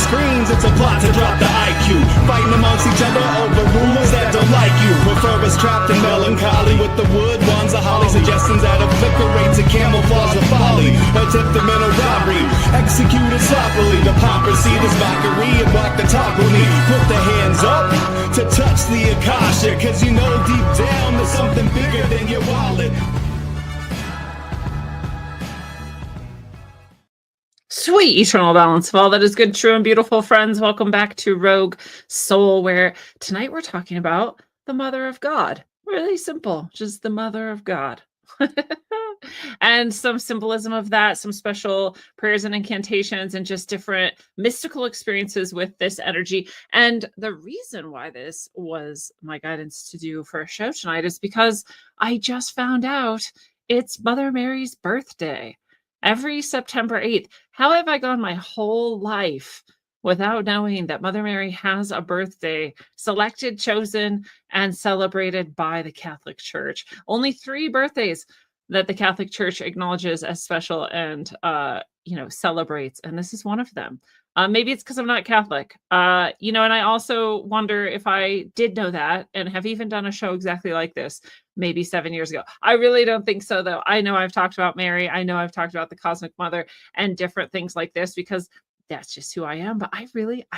screens, it's a plot to drop the IQ. Fighting amongst each other over rumors that don't like you. Prefer us trapped in melancholy with the wood ones of holly. Suggestions that obliterate to camouflage the folly. Attempt the mental robbery, executed sloppily. Hypocrisy, this mockery, and walk the talk with me. Put the hands up to touch the Akasha, cause you know deep down there's something bigger than your wallet. Sweet eternal balance of all that is good, true, and beautiful, friends. Welcome back to Rogue Soul, where tonight we're talking about the Mother of God. Really simple, just the Mother of God. And some symbolism of that, some special prayers and incantations, and just different mystical experiences with this energy. And the reason why this was my guidance to do for a show tonight is because I just found out it's Mother Mary's birthday. Every September 8th. How have I gone my whole life without knowing that Mother Mary has a birthday selected, chosen, and celebrated by the Catholic Church? Only 3 birthdays that the Catholic Church acknowledges as special and celebrates, and this is one of them. Maybe it's because I'm not Catholic, and I also wonder if I did know that and have even done a show exactly like this maybe 7 years ago. I really don't think so, though. I know I've talked about Mary. I know I've talked about the Cosmic Mother and different things like this because that's just who I am. But I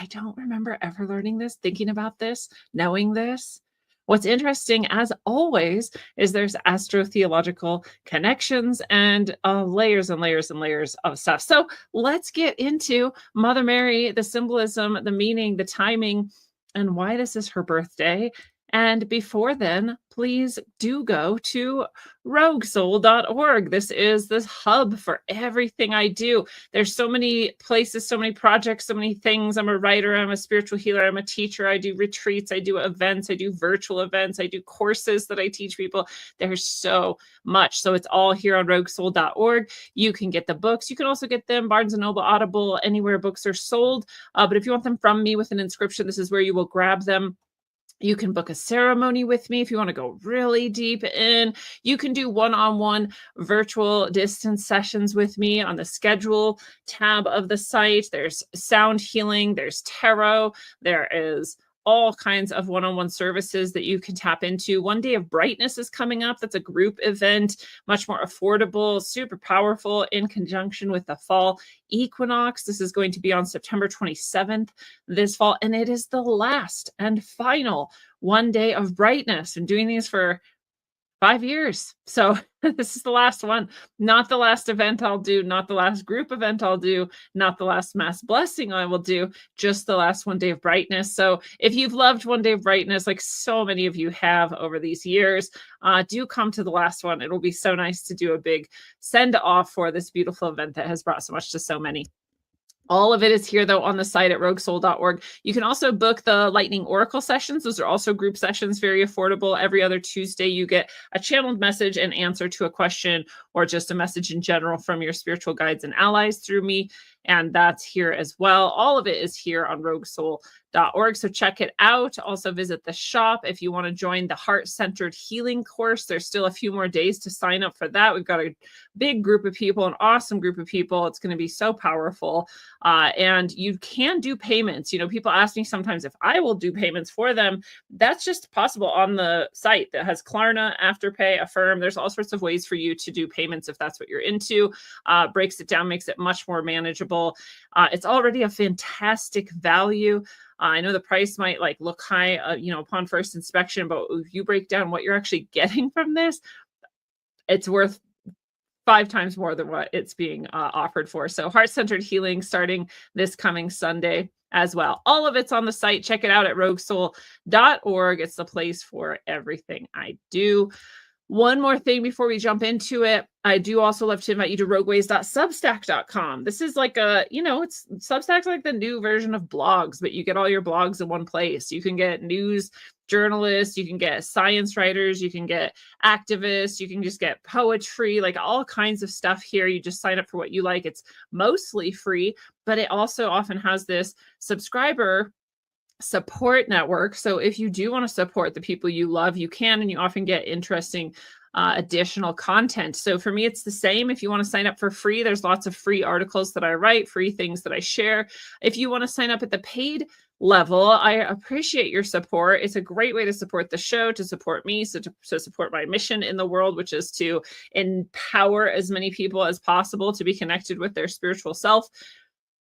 don't remember ever learning this, thinking about this, knowing this. What's interesting, as always, is there's astrotheological connections and layers and layers and layers of stuff. So let's get into Mother Mary, the symbolism, the meaning, the timing, and why this is her birthday. And before then, please do go to roguesoul.org. This is the hub for everything I do. There's so many places, so many projects, so many things. I'm a writer, I'm a spiritual healer, I'm a teacher, I do retreats, I do events, I do virtual events, I do courses that I teach people. There's so much. So it's all here on roguesoul.org. You can get the books. You can also get them Barnes & Noble, Audible, anywhere books are sold. But if you want them from me with an inscription, this is where you will grab them. You can book a ceremony with me if you want to go really deep in. You can do one-on-one virtual distance sessions with me on the schedule tab of the site. There's sound healing, there's tarot, there is all kinds of one-on-one services that you can tap into. One Day of Brightness is coming up. That's a group event, much more affordable, super powerful in conjunction with the fall equinox. This is going to be on September 27th this fall, and it is the last and final One Day of Brightness. I'm doing these for 5 years. So this is the last one, not the last event I'll do, not the last group event I'll do, not the last mass blessing I will do, just the last One Day of Brightness. So if you've loved One Day of Brightness, like so many of you have over these years, do come to the last one. It'll be so nice to do a big send off for this beautiful event that has brought so much to so many. All of it is here, though, on the site at roguesoul.org. You can also book the Lightning Oracle sessions. Those are also group sessions, very affordable. Every other Tuesday, you get a channeled message and answer to a question or just a message in general from your spiritual guides and allies through me. And that's here as well. All of it is here on roguesoul.org. So check it out. Also visit the shop if you want to join the Heart-Centered Healing course. There's still a few more days to sign up for that. We've got a big group of people, an awesome group of people. It's going to be so powerful. And you can do payments. People ask me sometimes if I will do payments for them. That's just possible on the site that has Klarna, Afterpay, Affirm. There's all sorts of ways for you to do payments if that's what you're into. Breaks it down, makes it much more manageable. It's already a fantastic value. I know the price might look high, upon first inspection, but if you break down what you're actually getting from this, it's worth 5 times more than what it's being offered for. So Heart-Centered Healing starting this coming Sunday as well. All of it's on the site. Check it out at roguesoul.org. It's the place for everything I do. One more thing before we jump into it. I do also love to invite you to rogueways.substack.com. This is it's Substack's like the new version of blogs, but you get all your blogs in one place. You can get news journalists, you can get science writers, you can get activists, you can just get poetry, like all kinds of stuff here. You just sign up for what you like. It's mostly free, but it also often has this subscriber support network. So if you do want to support the people you love, you can, and you often get interesting additional content. So for me, it's the same. If you want to sign up for free, there's lots of free articles that I write, free things that I share. If you want to sign up at the paid level, I appreciate your support. It's a great way to support the show, to support me, so to support my mission in the world, which is to empower as many people as possible to be connected with their spiritual self.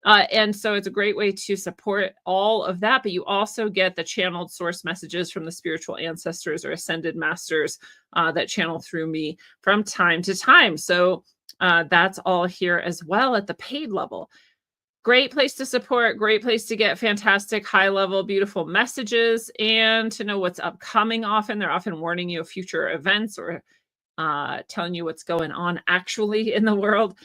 And so it's a great way to support all of that, but you also get the channeled source messages from the spiritual ancestors or ascended masters that channel through me from time to time. So that's all here as well at the paid level. Great place to support, great place to get fantastic, high level, beautiful messages and to know what's upcoming often. They're often warning you of future events or telling you what's going on actually in the world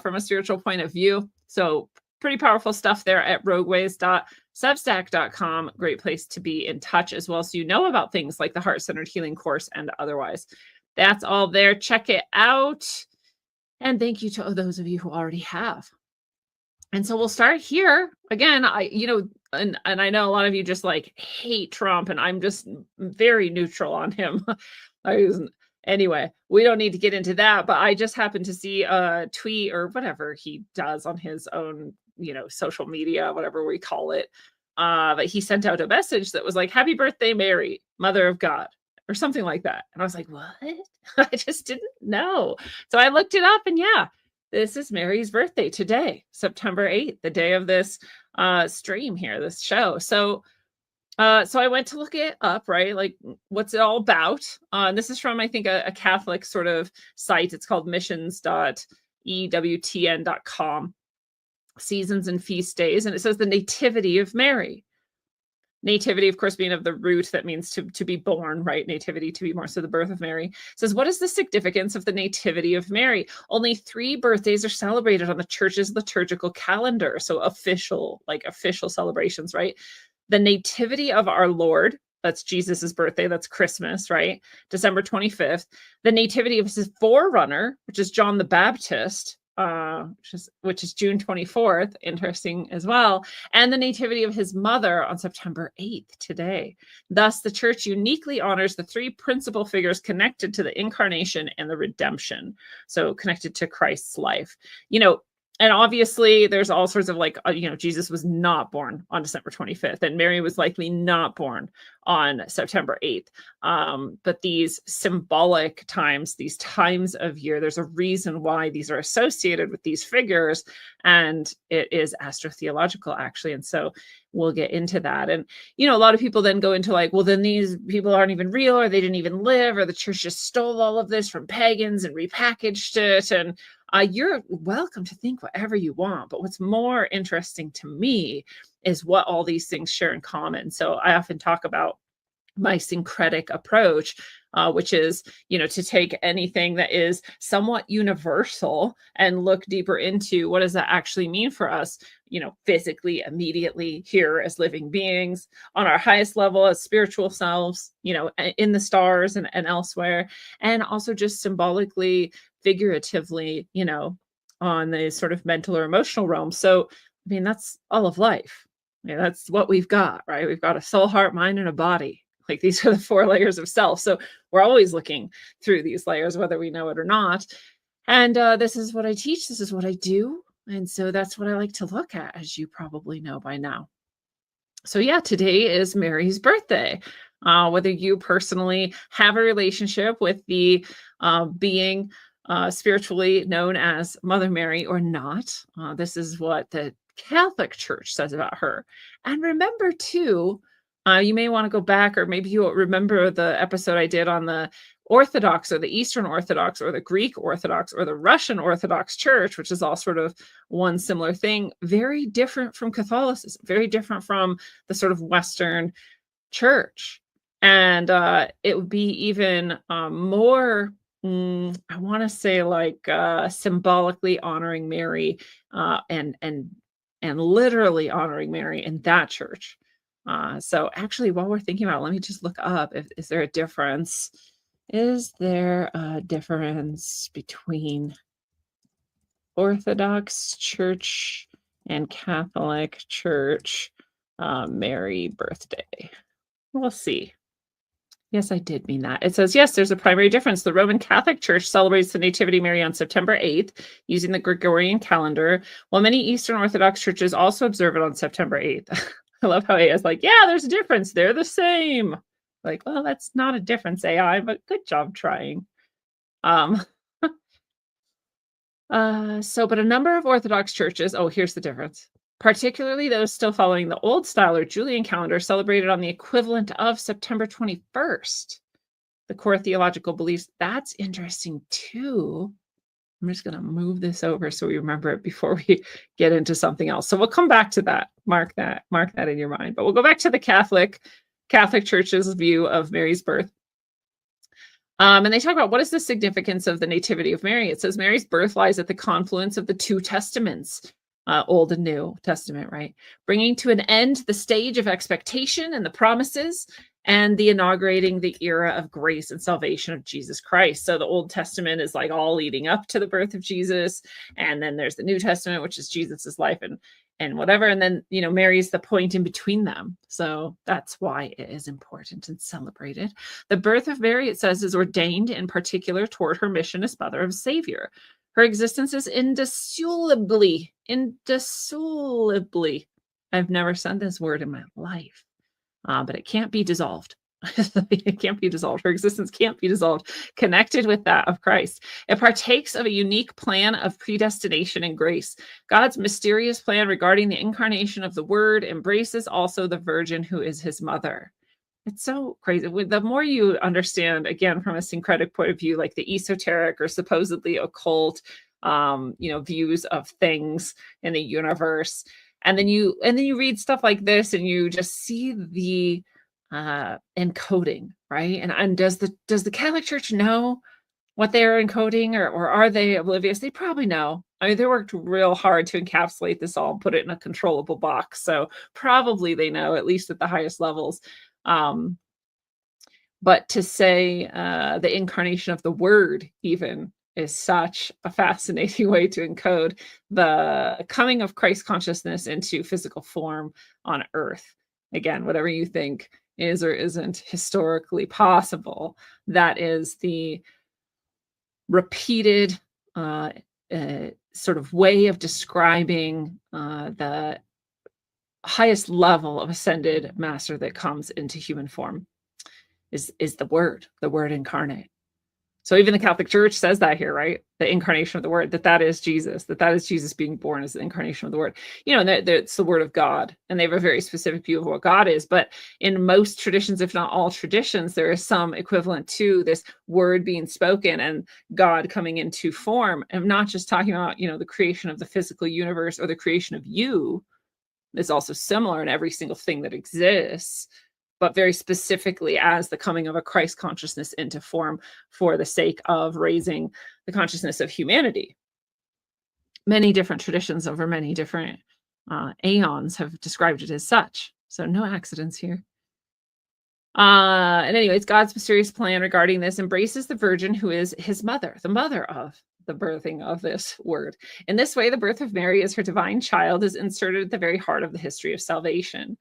from a spiritual point of view. So pretty powerful stuff there at rogueways.substack.com. Great place to be in touch as well. So you know about things like the Heart-Centered Healing course and otherwise. That's all there. Check it out. And thank you to those of you who already have. And so we'll start here. Again, and I know a lot of you just like hate Trump, and I'm just very neutral on him. Anyway, we don't need to get into that, but I just happened to see a tweet or whatever he does on his own, social media, whatever we call it. But he sent out a message that was like, "Happy birthday, Mary, Mother of God," or something like that. And I was like, what? I just didn't know. So I looked it up, and yeah, this is Mary's birthday today, September 8th, the day of this stream here, this show. So I went to look it up, right? Like, what's it all about? And this is from, I think, a Catholic sort of site. It's called missions.ewtn.com, Seasons and Feast Days. And it says the Nativity of Mary. Nativity, of course, being of the root that means to be born, right? Nativity, to be born. So the birth of Mary. It says, what is the significance of the Nativity of Mary? Only 3 birthdays are celebrated on the church's liturgical calendar. So official celebrations, right? The Nativity of our Lord, that's Jesus's birthday, that's Christmas, right? December 25th. The Nativity of his forerunner, which is John the Baptist, which is June 24th, interesting as well. And the Nativity of his mother on September 8th, today. Thus, the church uniquely honors the 3 principal figures connected to the incarnation and the redemption. So connected to Christ's life. And obviously there's all sorts of Jesus was not born on December 25th, and Mary was likely not born on September 8th. But these symbolic times, these times of year, there's a reason why these are associated with these figures, and it is astrotheological, actually. And so we'll get into that. And, a lot of people then go into well, then these people aren't even real, or they didn't even live, or the church just stole all of this from pagans and repackaged it. And you're welcome to think whatever you want, but what's more interesting to me is what all these things share in common. So I often talk about my syncretic approach, which is, to take anything that is somewhat universal and look deeper into what does that actually mean for us, physically, immediately here as living beings, on our highest level as spiritual selves, in the stars and elsewhere, and also just symbolically, figuratively, on the sort of mental or emotional realm. So, that's all of life. That's what we've got, right? We've got a soul, heart, mind, and a body. These are the 4 layers of self. So we're always looking through these layers, whether we know it or not. And this is what I teach. This is what I do. And so that's what I like to look at, as you probably know by now. So yeah, today is Mary's birthday. Whether you personally have a relationship with the being spiritually known as Mother Mary or not, this is what the Catholic Church says about her. And remember too, you may want to go back, or maybe you'll remember the episode I did on the Orthodox or the Eastern Orthodox or the Greek Orthodox or the Russian Orthodox Church, which is all sort of one similar thing, very different from Catholicism, very different from the sort of Western Church. And it would be even more, I want to say symbolically honoring Mary and literally honoring Mary in that church. So actually, while we're thinking about it, let me just look up, is there a difference? Is there a difference between Orthodox Church and Catholic Church Mary birthday? We'll see. Yes, I did mean that. It says, yes, there's a primary difference. The Roman Catholic Church celebrates the Nativity of Mary on September 8th using the Gregorian calendar, while many Eastern Orthodox churches also observe it on September 8th. I love how AI is like, yeah, there's a difference. They're the same. Like, well, that's not a difference, AI, but good job trying. Um, but a number of Orthodox churches, oh, here's the difference. Particularly those still following the old style or Julian calendar, celebrated on the equivalent of September 21st. The core theological beliefs. That's interesting too. I'm just going to move this over so we remember it before we get into something else. So we'll come back to that. Mark that in your mind. But we'll go back to the Catholic Church's view of Mary's birth. And they talk about what is the significance of the Nativity of Mary. It says Mary's birth lies at the confluence of the two testaments, Old and New Testament, right? Bringing to an end the stage of expectation and the promises, and the inaugurating the era of grace and salvation of Jesus Christ. So the Old Testament is like all leading up to the birth of Jesus. And then there's the New Testament, which is Jesus's life and whatever. And then, Mary's the point in between them. So that's why it is important and celebrated. The birth of Mary, it says, is ordained in particular toward her mission as mother of Savior. Her existence is indissolubly. I've never said this word in my life. But it can't be dissolved. It can't be dissolved. Her existence can't be dissolved. Connected with that of Christ. It partakes of a unique plan of predestination and grace. God's mysterious plan regarding the incarnation of the Word embraces also the Virgin who is his mother. It's so crazy. The more you understand, again, from a syncretic point of view, like the esoteric or supposedly occult, views of things in the universe, and then you read stuff like this, and you just see the encoding, right? And does the Catholic Church know what they're encoding, or are they oblivious? They probably know. I mean, they worked real hard to encapsulate this all and put it in a controllable box. So probably they know, at least at the highest levels. But to say the incarnation of the Word even is such a fascinating way to encode the coming of Christ consciousness into physical form on earth. Again, whatever you think is or isn't historically possible, that is the repeated sort of way of describing the highest level of ascended master that comes into human form is the Word incarnate. So even the Catholic Church says that here, right? The incarnation of the Word, that is Jesus, that is Jesus being born as the incarnation of the Word. It's the Word of God, and they have a very specific view of what God is. But in most traditions, if not all traditions, there is some equivalent to this Word being spoken and God coming into form. I'm not just talking about, the creation of the physical universe or the creation of you. It's also similar in every single thing that exists, but very specifically as the coming of a Christ consciousness into form for the sake of raising the consciousness of humanity. Many different traditions over many different aeons have described it as such. So no accidents here. And anyways, God's mysterious plan regarding this embraces the Virgin who is his mother, the mother of the birthing of this Word. In this way, the birth of Mary as her divine child is inserted at the very heart of the history of salvation.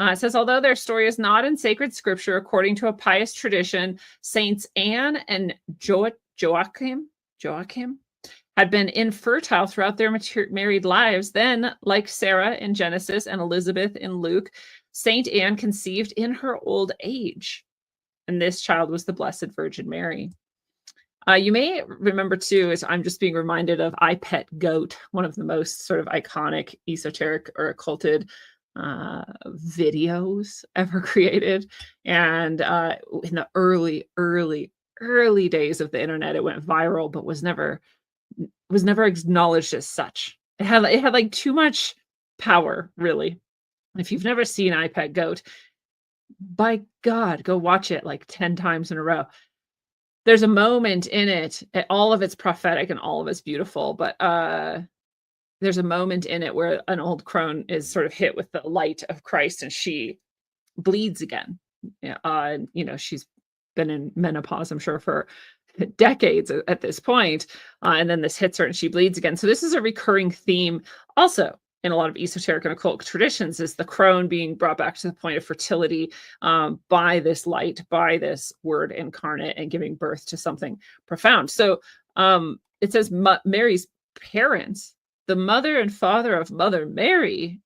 It says, although their story is not in sacred scripture, according to a pious tradition, Saints Anne and Joachim had been infertile throughout their married lives. Then, like Sarah in Genesis and Elizabeth in Luke, Saint Anne conceived in her old age. And this child was the Blessed Virgin Mary. You may remember, too, as I'm just being reminded of I Pet Goat, one of the most sort of iconic, esoteric, or occulted videos ever created. And in the early days of the internet, it went viral, but was never acknowledged as such. It had like too much power, really. If you've never seen I Pet Goat, by God, go watch it like 10 times in a row. There's a moment in it, all of it's prophetic and all of it's beautiful, but there's a moment in it where an old crone is sort of hit with the light of Christ and she bleeds again. She's been in menopause, I'm sure, for decades at this point. And then this hits her and she bleeds again. So this is a recurring theme also in a lot of esoteric and occult traditions is the crone being brought back to the point of fertility by this light, by this word incarnate, and giving birth to something profound. So it says Mary's parents, the mother and father of Mother Mary,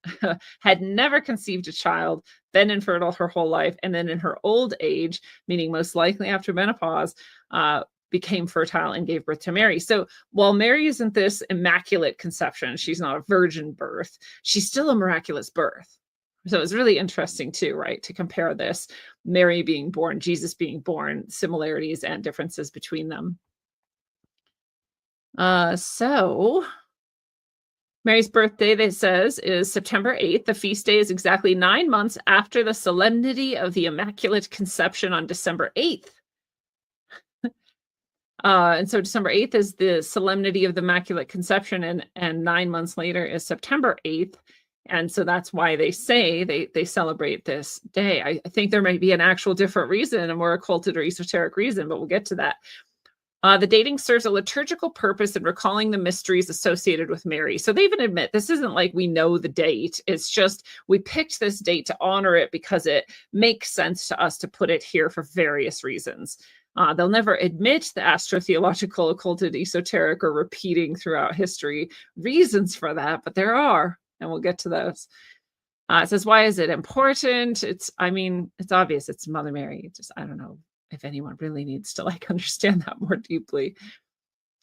had never conceived a child, been infertile her whole life, and then in her old age, meaning most likely after menopause, became fertile and gave birth to Mary. So while Mary isn't this immaculate conception, she's not a virgin birth, she's still a miraculous birth. So it's really interesting too, right? To compare this, Mary being born, Jesus being born, similarities and differences between them. So Mary's birthday, it says, is September 8th. The feast day is exactly 9 months after the solemnity of the Immaculate Conception on December 8th. And so December 8th is the solemnity of the Immaculate Conception, and 9 months later is September 8th. And so that's why they say they celebrate this day. I think there might be an actual different reason, a more occulted or esoteric reason, but we'll get to that. The dating serves a liturgical purpose in recalling the mysteries associated with Mary. So they even admit this isn't like we know the date. It's just we picked this date to honor it because it makes sense to us to put it here for various reasons. They'll never admit the astrotheological, occulted, esoteric, or repeating throughout history reasons for that, but there are, and we'll get to those. It says, why is it important? It's obvious. It's Mother Mary. I don't know if anyone really needs to understand that more deeply.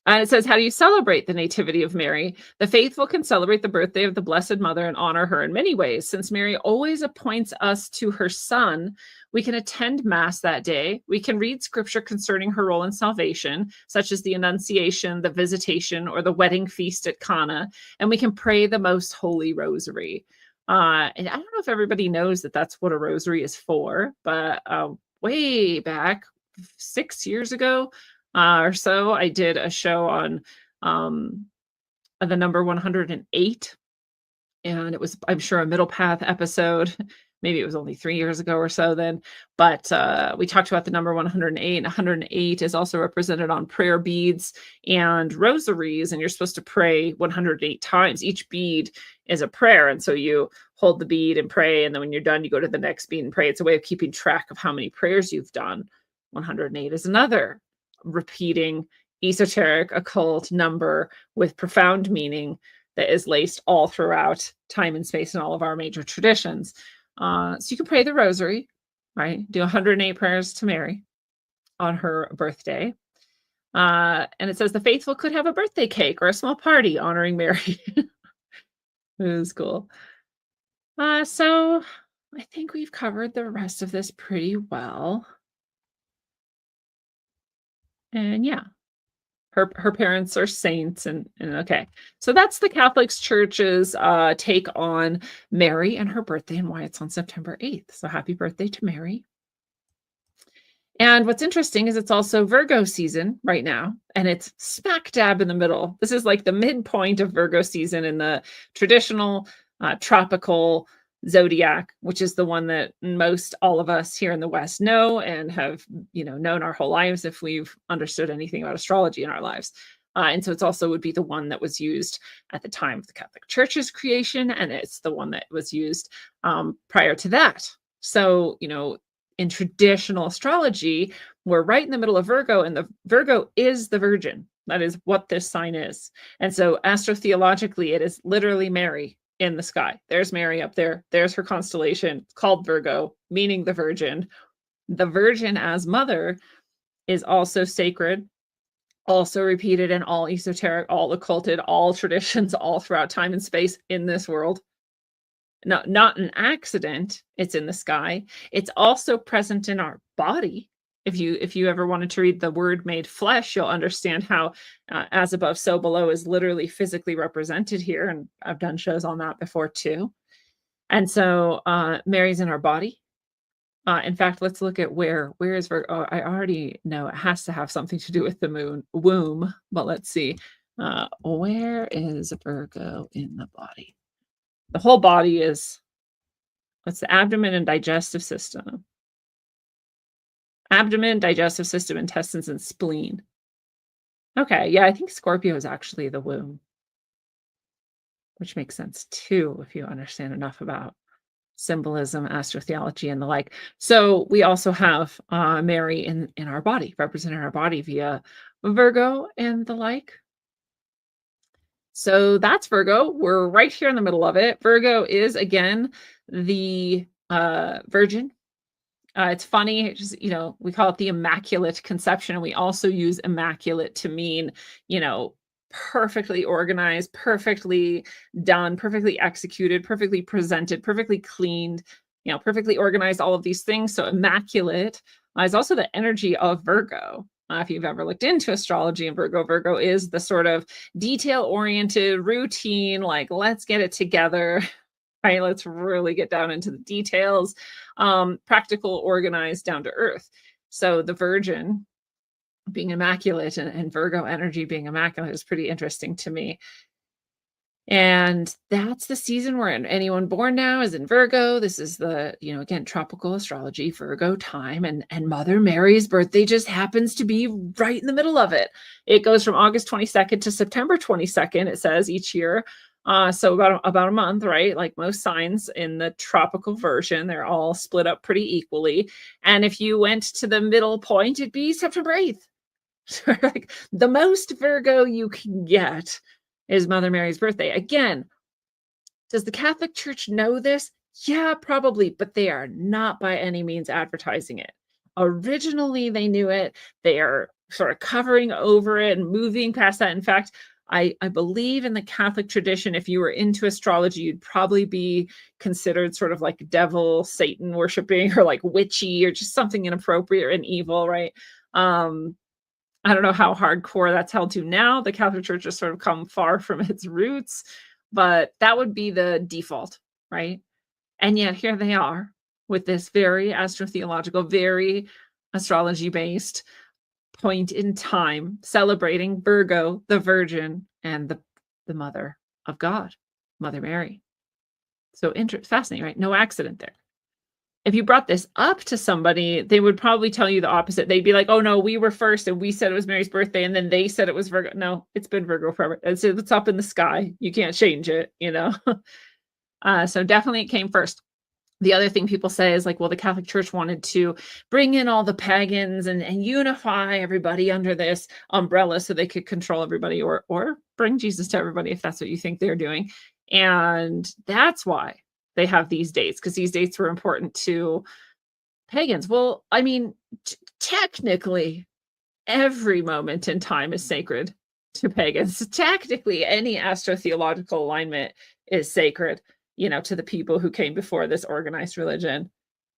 And it says, how do you celebrate the nativity of Mary? The faithful can celebrate the birthday of the Blessed Mother and honor her in many ways. Since Mary always appoints us to her Son, we can attend Mass that day. We can read scripture concerning her role in salvation, such as the Annunciation, the Visitation, or the wedding feast at Cana. And we can pray the Most Holy Rosary. And I don't know if everybody knows that that's what a rosary is for, but way back 6 years ago or so, I did a show on the number 108, and it was, I'm sure, a middle path episode. Maybe it was only 3 years ago or so then, but we talked about the number 108. And 108 is also represented on prayer beads and rosaries, and you're supposed to pray 108 times. Each bead is a prayer, and so you hold the bead and pray, and then when you're done, you go to the next bead and pray. It's a way of keeping track of how many prayers you've done. 108 is another repeating esoteric occult number with profound meaning that is laced all throughout time and space in all of our major traditions. So you can pray the rosary, right? Do 108 prayers to Mary on her birthday. And it says the faithful could have a birthday cake or a small party honoring Mary. It was cool. So I think we've covered the rest of this pretty well. And yeah, her parents are saints, and okay. So that's the Catholic Church's take on Mary and her birthday and why it's on September 8th. So happy birthday to Mary. And what's interesting is it's also Virgo season right now, and it's smack dab in the middle. This is like the midpoint of Virgo season in the traditional tropical zodiac, which is the one that most all of us here in the West know and have, known our whole lives if we've understood anything about astrology in our lives. And so it's also would be the one that was used at the time of the Catholic Church's creation, and it's the one that was used prior to that. So, in traditional astrology, we're right in the middle of Virgo, and the Virgo is the Virgin. That is what this sign is. And so astrotheologically, it is literally Mary in the sky. There's Mary up there. There's her constellation called Virgo, meaning the Virgin. The Virgin as mother is also sacred, also repeated in all esoteric, all occulted, all traditions, all throughout time and space in this world. Not an accident. It's in the sky. It's also present in our body. If you ever wanted to read the Word made flesh, you'll understand how as above, so below is literally physically represented here. And I've done shows on that before too. And so Mary's in our body. In fact, let's look at where is Virgo. Oh, I already know it has to have something to do with the womb, but let's see. Where is Virgo in the body? The whole body is, what's the abdomen and digestive system? Abdomen, digestive system, intestines, and spleen. Okay, yeah, I think Scorpio is actually the womb. which makes sense too if you understand enough about symbolism, astrotheology, and the like. So we also have Mary in our body, representing our body via Virgo and the like. So that's Virgo. We're right here in the middle of it. Virgo is again the Virgin. It's funny, it's just, we call it the Immaculate Conception, and we also use immaculate to mean, perfectly organized, perfectly done, perfectly executed, perfectly presented, perfectly cleaned, perfectly organized, all of these things. So immaculate is also the energy of Virgo. If you've ever looked into astrology and Virgo is the sort of detail-oriented routine, like let's get it together. Right, let's really get down into the details, practical, organized, down to earth. So the Virgin being immaculate and Virgo energy being immaculate is pretty interesting to me. And that's the season we're in. Anyone born now is in Virgo. This is the, again, tropical astrology, Virgo time. And Mother Mary's birthday just happens to be right in the middle of it. It goes from August 22nd to September 22nd, it says each year. So about a month, right? Like most signs in the tropical version, they're all split up pretty equally. And if you went to the middle point, it'd be September 8th. So like the most Virgo you can get is Mother Mary's birthday. Again, does the Catholic Church know this? Yeah, probably, but they are not by any means advertising it. Originally, they knew it. They are sort of covering over it and moving past that. In fact, I believe in the Catholic tradition, if you were into astrology, you'd probably be considered sort of like devil, Satan worshiping, or like witchy, or just something inappropriate and evil, right? I don't know how hardcore that's held to now. The Catholic Church has sort of come far from its roots, but that would be the default, right? And yet here they are with this very astrotheological, very astrology-based point in time, celebrating Virgo, the Virgin, and the Mother of God, Mother Mary. So fascinating, right? No accident there. If you brought this up to somebody, they would probably tell you the opposite. They'd be like, oh no, we were first and we said it was Mary's birthday, and then they said it was Virgo. No, it's been Virgo forever. It's up in the sky. You can't change it, So definitely it came first. The other thing people say is like, well, the Catholic Church wanted to bring in all the pagans and unify everybody under this umbrella so they could control everybody or bring Jesus to everybody if that's what you think they're doing. And that's why they have these dates, because these dates were important to pagans. Well, I mean, technically, every moment in time is sacred to pagans. Technically, any astrotheological alignment is sacred, to the people who came before this organized religion.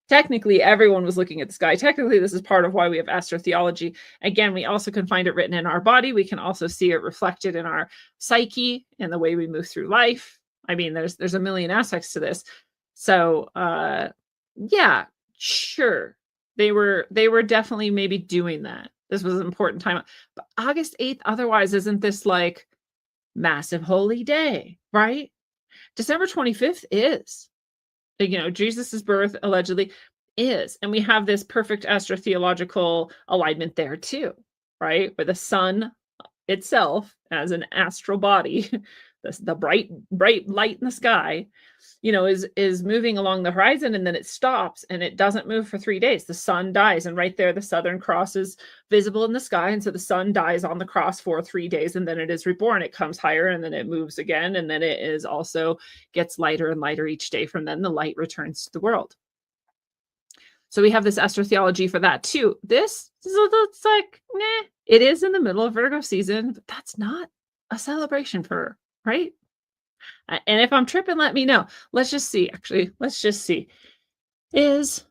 Technically, everyone was looking at the sky. Technically, this is part of why we have astrotheology. Again, we also can find it written in our body. We can also see it reflected in our psyche and the way we move through life. I mean, there's a million aspects to this. So, yeah, sure. They were definitely maybe doing that. This was an important time. But August 8th, otherwise, isn't this like massive holy day, right? December 25th is, Jesus's birth allegedly is. And we have this perfect astrotheological alignment there too, right? Where the sun itself as an astral body, the bright light in the sky, is moving along the horizon, and then it stops and it doesn't move for 3 days. The sun dies, and right there the Southern Cross is visible in the sky, and so the sun dies on the cross for 3 days, and then it is reborn. It comes higher, and then it moves again, and then it is also gets lighter and lighter each day. From then the light returns to the world. So we have this astrotheology for that too. This is it's like, nah, it is in the middle of Virgo season, but that's not a celebration for her, right? And if I'm tripping, let me know. Let's just see. Actually, let's just see. Is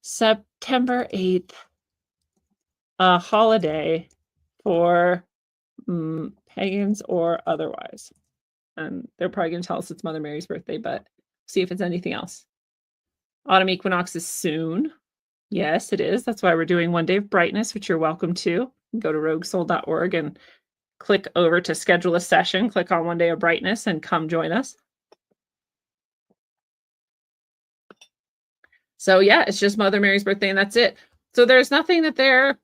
September 8th a holiday for pagans or otherwise? And they're probably going to tell us it's Mother Mary's birthday, but see if it's anything else. Autumn equinox is soon. Yes, it is. That's why we're doing One Day of Brightness, which you're welcome to. Go to roguesoul.org and click over to schedule a session, click on One Day of Brightness, and come join us. So yeah, it's just Mother Mary's birthday and that's it. So there's nothing that they're,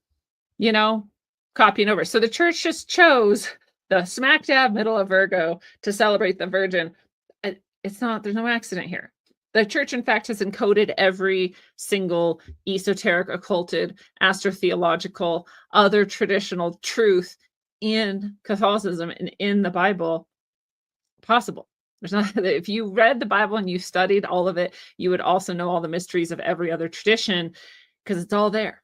copying over. So the church just chose the smack dab middle of Virgo to celebrate the Virgin. there's no accident here. The church, in fact, has encoded every single esoteric, occulted, astrotheological, other traditional truth in Catholicism and in the Bible possible. There's not, if you read the Bible and you studied all of it, you would also know all the mysteries of every other tradition because it's all there.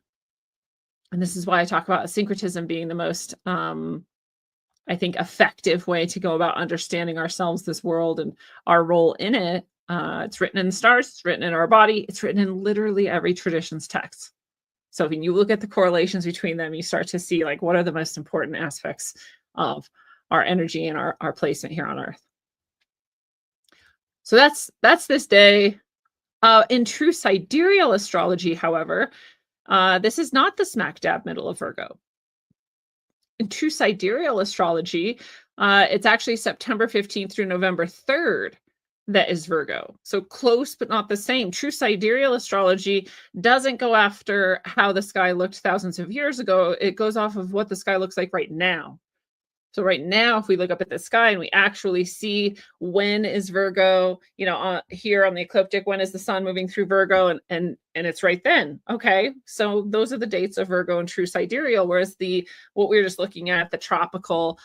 And this is why I talk about syncretism being the most, I think, effective way to go about understanding ourselves, this world, and our role in it. It's written in the stars, it's written in our body, it's written in literally every tradition's text. So when you look at the correlations between them, you start to see like what are the most important aspects of our energy and our placement here on Earth. So that's this day. In true sidereal astrology, however, this is not the smack dab middle of Virgo. In true sidereal astrology, it's actually September 15th through November 3rd that is Virgo. So close, but not the same. True sidereal astrology doesn't go after how the sky looked thousands of years ago. It goes off of what the sky looks like right now. So right now, if we look up at the sky and we actually see when is Virgo, here on the ecliptic, when is the sun moving through Virgo, and it's right then. Okay, so those are the dates of Virgo and true sidereal. Whereas what we were just looking at, the tropical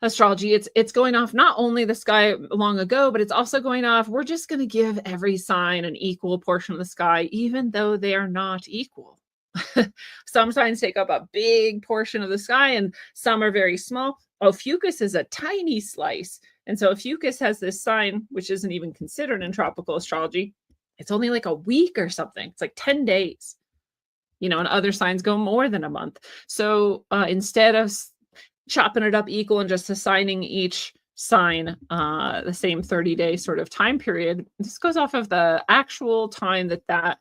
astrology, it's going off not only the sky long ago, but it's also going off, we're just going to give every sign an equal portion of the sky, even though they are not equal. Some signs take up a big portion of the sky and some are very small. Ophiuchus is a tiny slice. And so Ophiuchus has this sign, which isn't even considered in tropical astrology. It's only like a week or something. It's like 10 days, and other signs go more than a month. So instead of chopping it up equal and just assigning each sign the same 30-day sort of time period, this goes off of the actual time that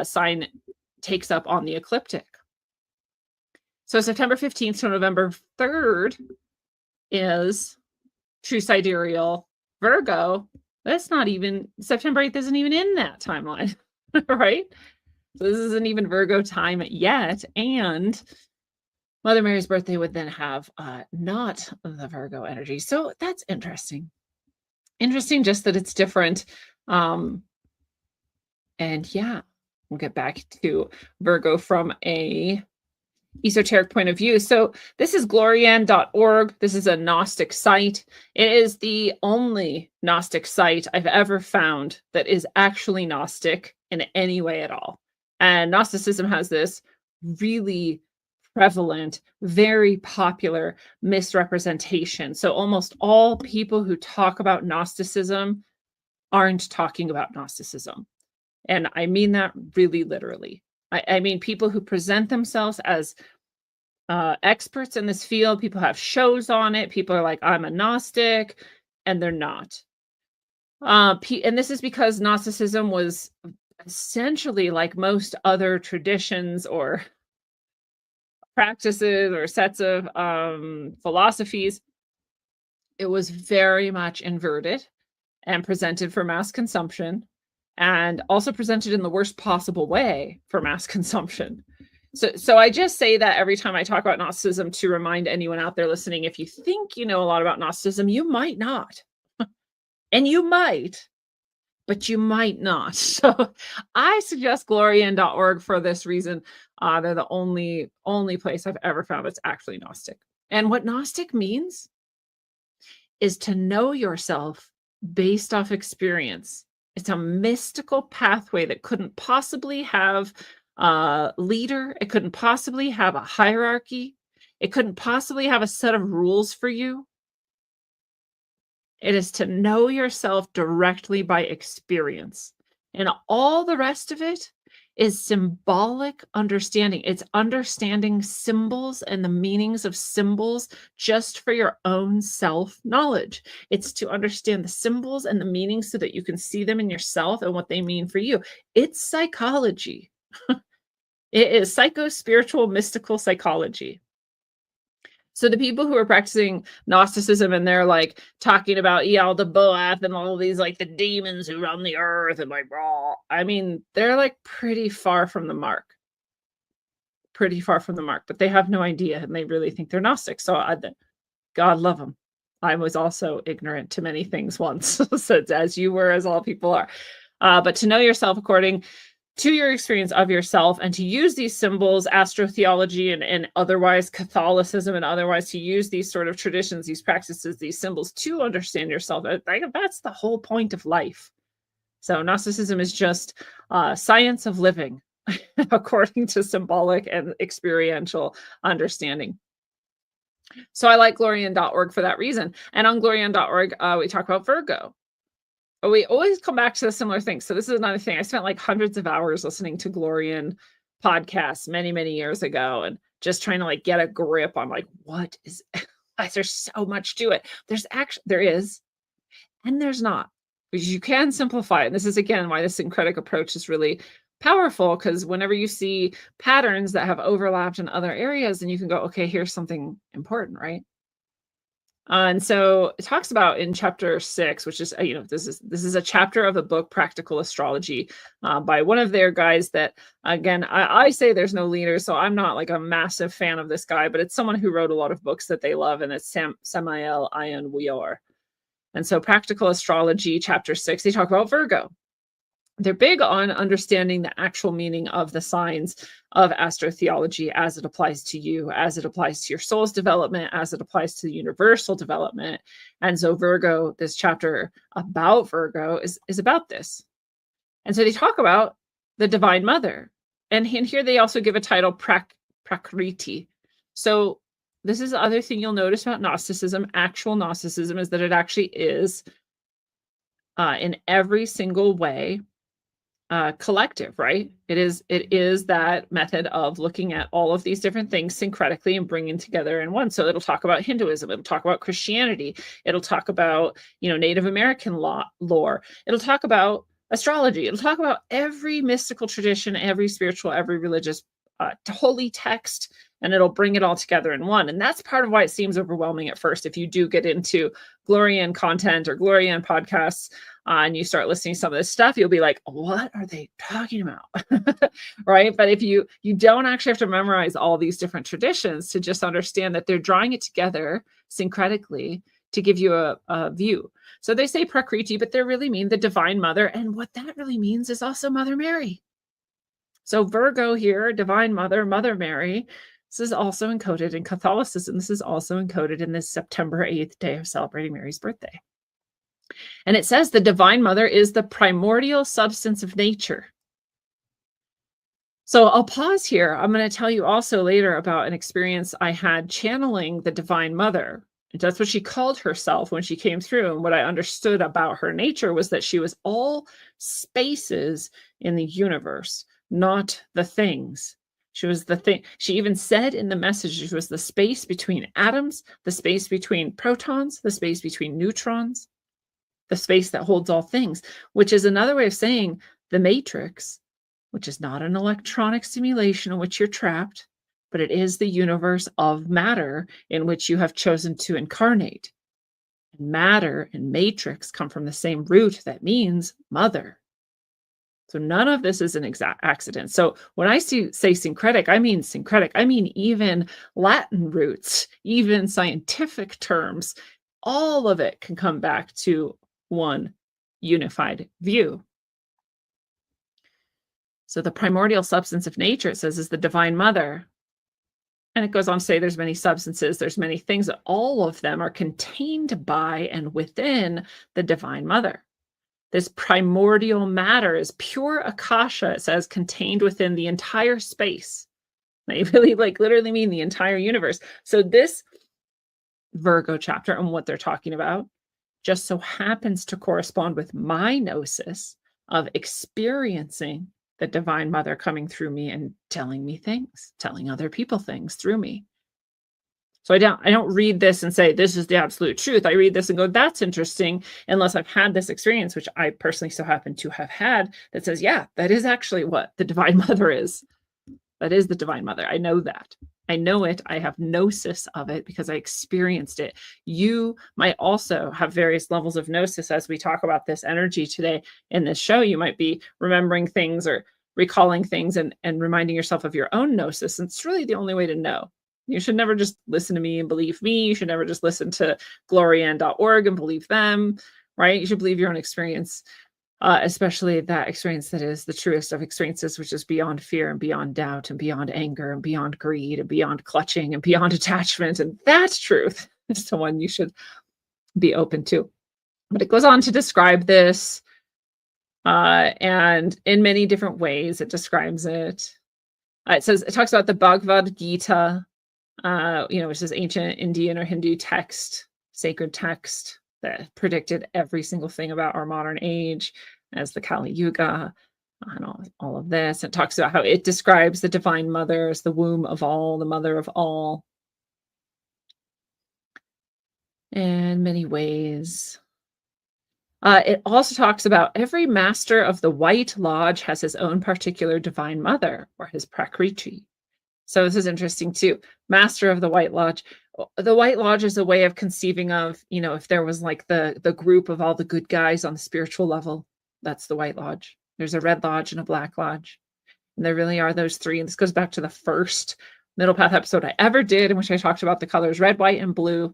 sign takes up on the ecliptic. So September 15th to November 3rd is true sidereal Virgo. That's not even, September 8th isn't even in that timeline, right? So this isn't even Virgo time yet. And Mother Mary's birthday would then have not the Virgo energy. So that's interesting. Interesting just that it's different. And yeah, we'll get back to Virgo from a esoteric point of view. So this is glorian.org. This is a Gnostic site. It is the only Gnostic site I've ever found that is actually Gnostic in any way at all. And Gnosticism has this really prevalent, very popular misrepresentation. So almost all people who talk about Gnosticism aren't talking about Gnosticism. And I mean that really literally. I mean, people who present themselves as experts in this field, people have shows on it, people are like, I'm a Gnostic, and they're not. And this is because Gnosticism was essentially like most other traditions or practices or sets of philosophies. It was very much inverted and presented for mass consumption, and also presented in the worst possible way for mass consumption. So I just say that every time I talk about Gnosticism to remind anyone out there listening, if you think you know a lot about Gnosticism, you might not. And you might, but you might not. So I suggest glorian.org for this reason. They're the only place I've ever found that's actually Gnostic. And what Gnostic means is to know yourself based off experience. It's a mystical pathway that couldn't possibly have a leader. It couldn't possibly have a hierarchy. It couldn't possibly have a set of rules for you. It is to know yourself directly by experience. And all the rest of it is symbolic understanding. It's understanding symbols and the meanings of symbols just for your own self-knowledge. It's to understand the symbols and the meanings so that you can see them in yourself and what they mean for you. It's psychology. It is psycho-spiritual, mystical psychology. So the people who are practicing Gnosticism and they're like talking about Yaldabaoth and all these like the demons who run the earth and like, raw. I mean, they're like pretty far from the mark. Pretty far from the mark, but they have no idea and they really think they're Gnostic. So God love them. I was also ignorant to many things once, so as you were, as all people are. But to know yourself according to your experience of yourself, and to use these symbols, astrotheology and otherwise Catholicism, and otherwise to use these sort of traditions, these practices, these symbols to understand yourself. That's the whole point of life. So Gnosticism is just science of living according to symbolic and experiential understanding. So I like Glorian.org for that reason. And on Glorian.org, we talk about Virgo. We always come back to a similar thing. So this is another thing. I spent like hundreds of hours listening to Glorian podcasts many, many years ago, and just trying to like get a grip on like, what is, there's so much to it. There is, and there's not, because you can simplify it. And this is again why the syncretic approach is really powerful, because whenever you see patterns that have overlapped in other areas, then you can go, okay, here's something important, right? And so it talks about in chapter 6, which is, this is a chapter of a book, Practical Astrology, by one of their guys that, again, I say there's no leader, so I'm not like a massive fan of this guy, but it's someone who wrote a lot of books that they love, and it's Samael Ayan Weor. And so Practical Astrology, chapter 6, they talk about Virgo. They're big on understanding the actual meaning of the signs of astrotheology as it applies to you, as it applies to your soul's development, as it applies to universal development. And so Virgo, this chapter about Virgo is about this. And so they talk about the Divine Mother. And here they also give a title, Prakriti. So this is the other thing you'll notice about Gnosticism, actual Gnosticism, is that it actually is in every single way collective, right? It is that method of looking at all of these different things syncretically and bringing together in one. So it'll talk about Hinduism, it'll talk about Christianity, it'll talk about, Native American lore, it'll talk about astrology, it'll talk about every mystical tradition, every spiritual, every religious holy text, and it'll bring it all together in one. And that's part of why it seems overwhelming at first. If you do get into Glorian content or Glorian podcasts, and you start listening to some of this stuff, you'll be like, what are they talking about? Right? But if you don't actually have to memorize all these different traditions to just understand that they're drawing it together syncretically to give you a view. So they say Prakriti, but they really mean the Divine Mother. And what that really means is also Mother Mary. So Virgo here, Divine Mother, Mother Mary, this is also encoded in Catholicism. This is also encoded in this September 8th day of celebrating Mary's birthday. And it says the Divine Mother is the primordial substance of nature. So I'll pause here. I'm going to tell you also later about an experience I had channeling the Divine Mother. That's what she called herself when she came through. And what I understood about her nature was that she was all spaces in the universe, not the things. She was the thing. She even said in the message, she was the space between atoms, the space between protons, the space between neutrons, the space that holds all things, which is another way of saying the matrix, which is not an electronic simulation in which you're trapped, but it is the universe of matter in which you have chosen to incarnate. Matter and matrix come from the same root that means mother. So none of this is an exact accident. So when I say syncretic, I mean syncretic. I mean even Latin roots, even scientific terms, all of it can come back to one unified view. So the primordial substance of nature, it says, is the Divine Mother. And it goes on to say there's many substances, there's many things, that all of them are contained by and within the Divine Mother. This primordial matter is pure akasha, it says, contained within the entire space. They really literally mean the entire universe. So this Virgo chapter and what they're talking about just so happens to correspond with my gnosis of experiencing the Divine Mother coming through me and telling me things, telling other people things through me. So I don't read this and say, this is the absolute truth. I read this and go, that's interesting, unless I've had this experience, which I personally so happen to have had, that says, yeah, that is actually what the Divine Mother is. That is the Divine Mother. I know that. I know it. I have gnosis of it because I experienced it. You might also have various levels of gnosis as we talk about this energy today in this show. You might be remembering things or recalling things and reminding yourself of your own gnosis. And it's really the only way to know. You should never just listen to me and believe me. You should never just listen to glorian.org and believe them, right? You should believe your own experience, especially that experience that is the truest of experiences, which is beyond fear and beyond doubt and beyond anger and beyond greed and beyond clutching and beyond attachment. And that truth is the one you should be open to. But it goes on to describe this, and in many different ways it describes it. It talks about the Bhagavad Gita, which is ancient Indian or Hindu text, sacred text that predicted every single thing about our modern age as the Kali Yuga and all of this. It talks about how it describes the Divine Mother as the womb of all, the mother of all, in many ways. It also talks about every master of the White Lodge has his own particular Divine Mother or his Prakriti. So this is interesting too. Master of the White Lodge. The White Lodge is a way of conceiving of, if there was like the group of all the good guys on the spiritual level, that's the White Lodge. There's a Red Lodge and a Black Lodge. And there really are those three. And this goes back to the first Middle Path episode I ever did, in which I talked about the colors red, white, and blue.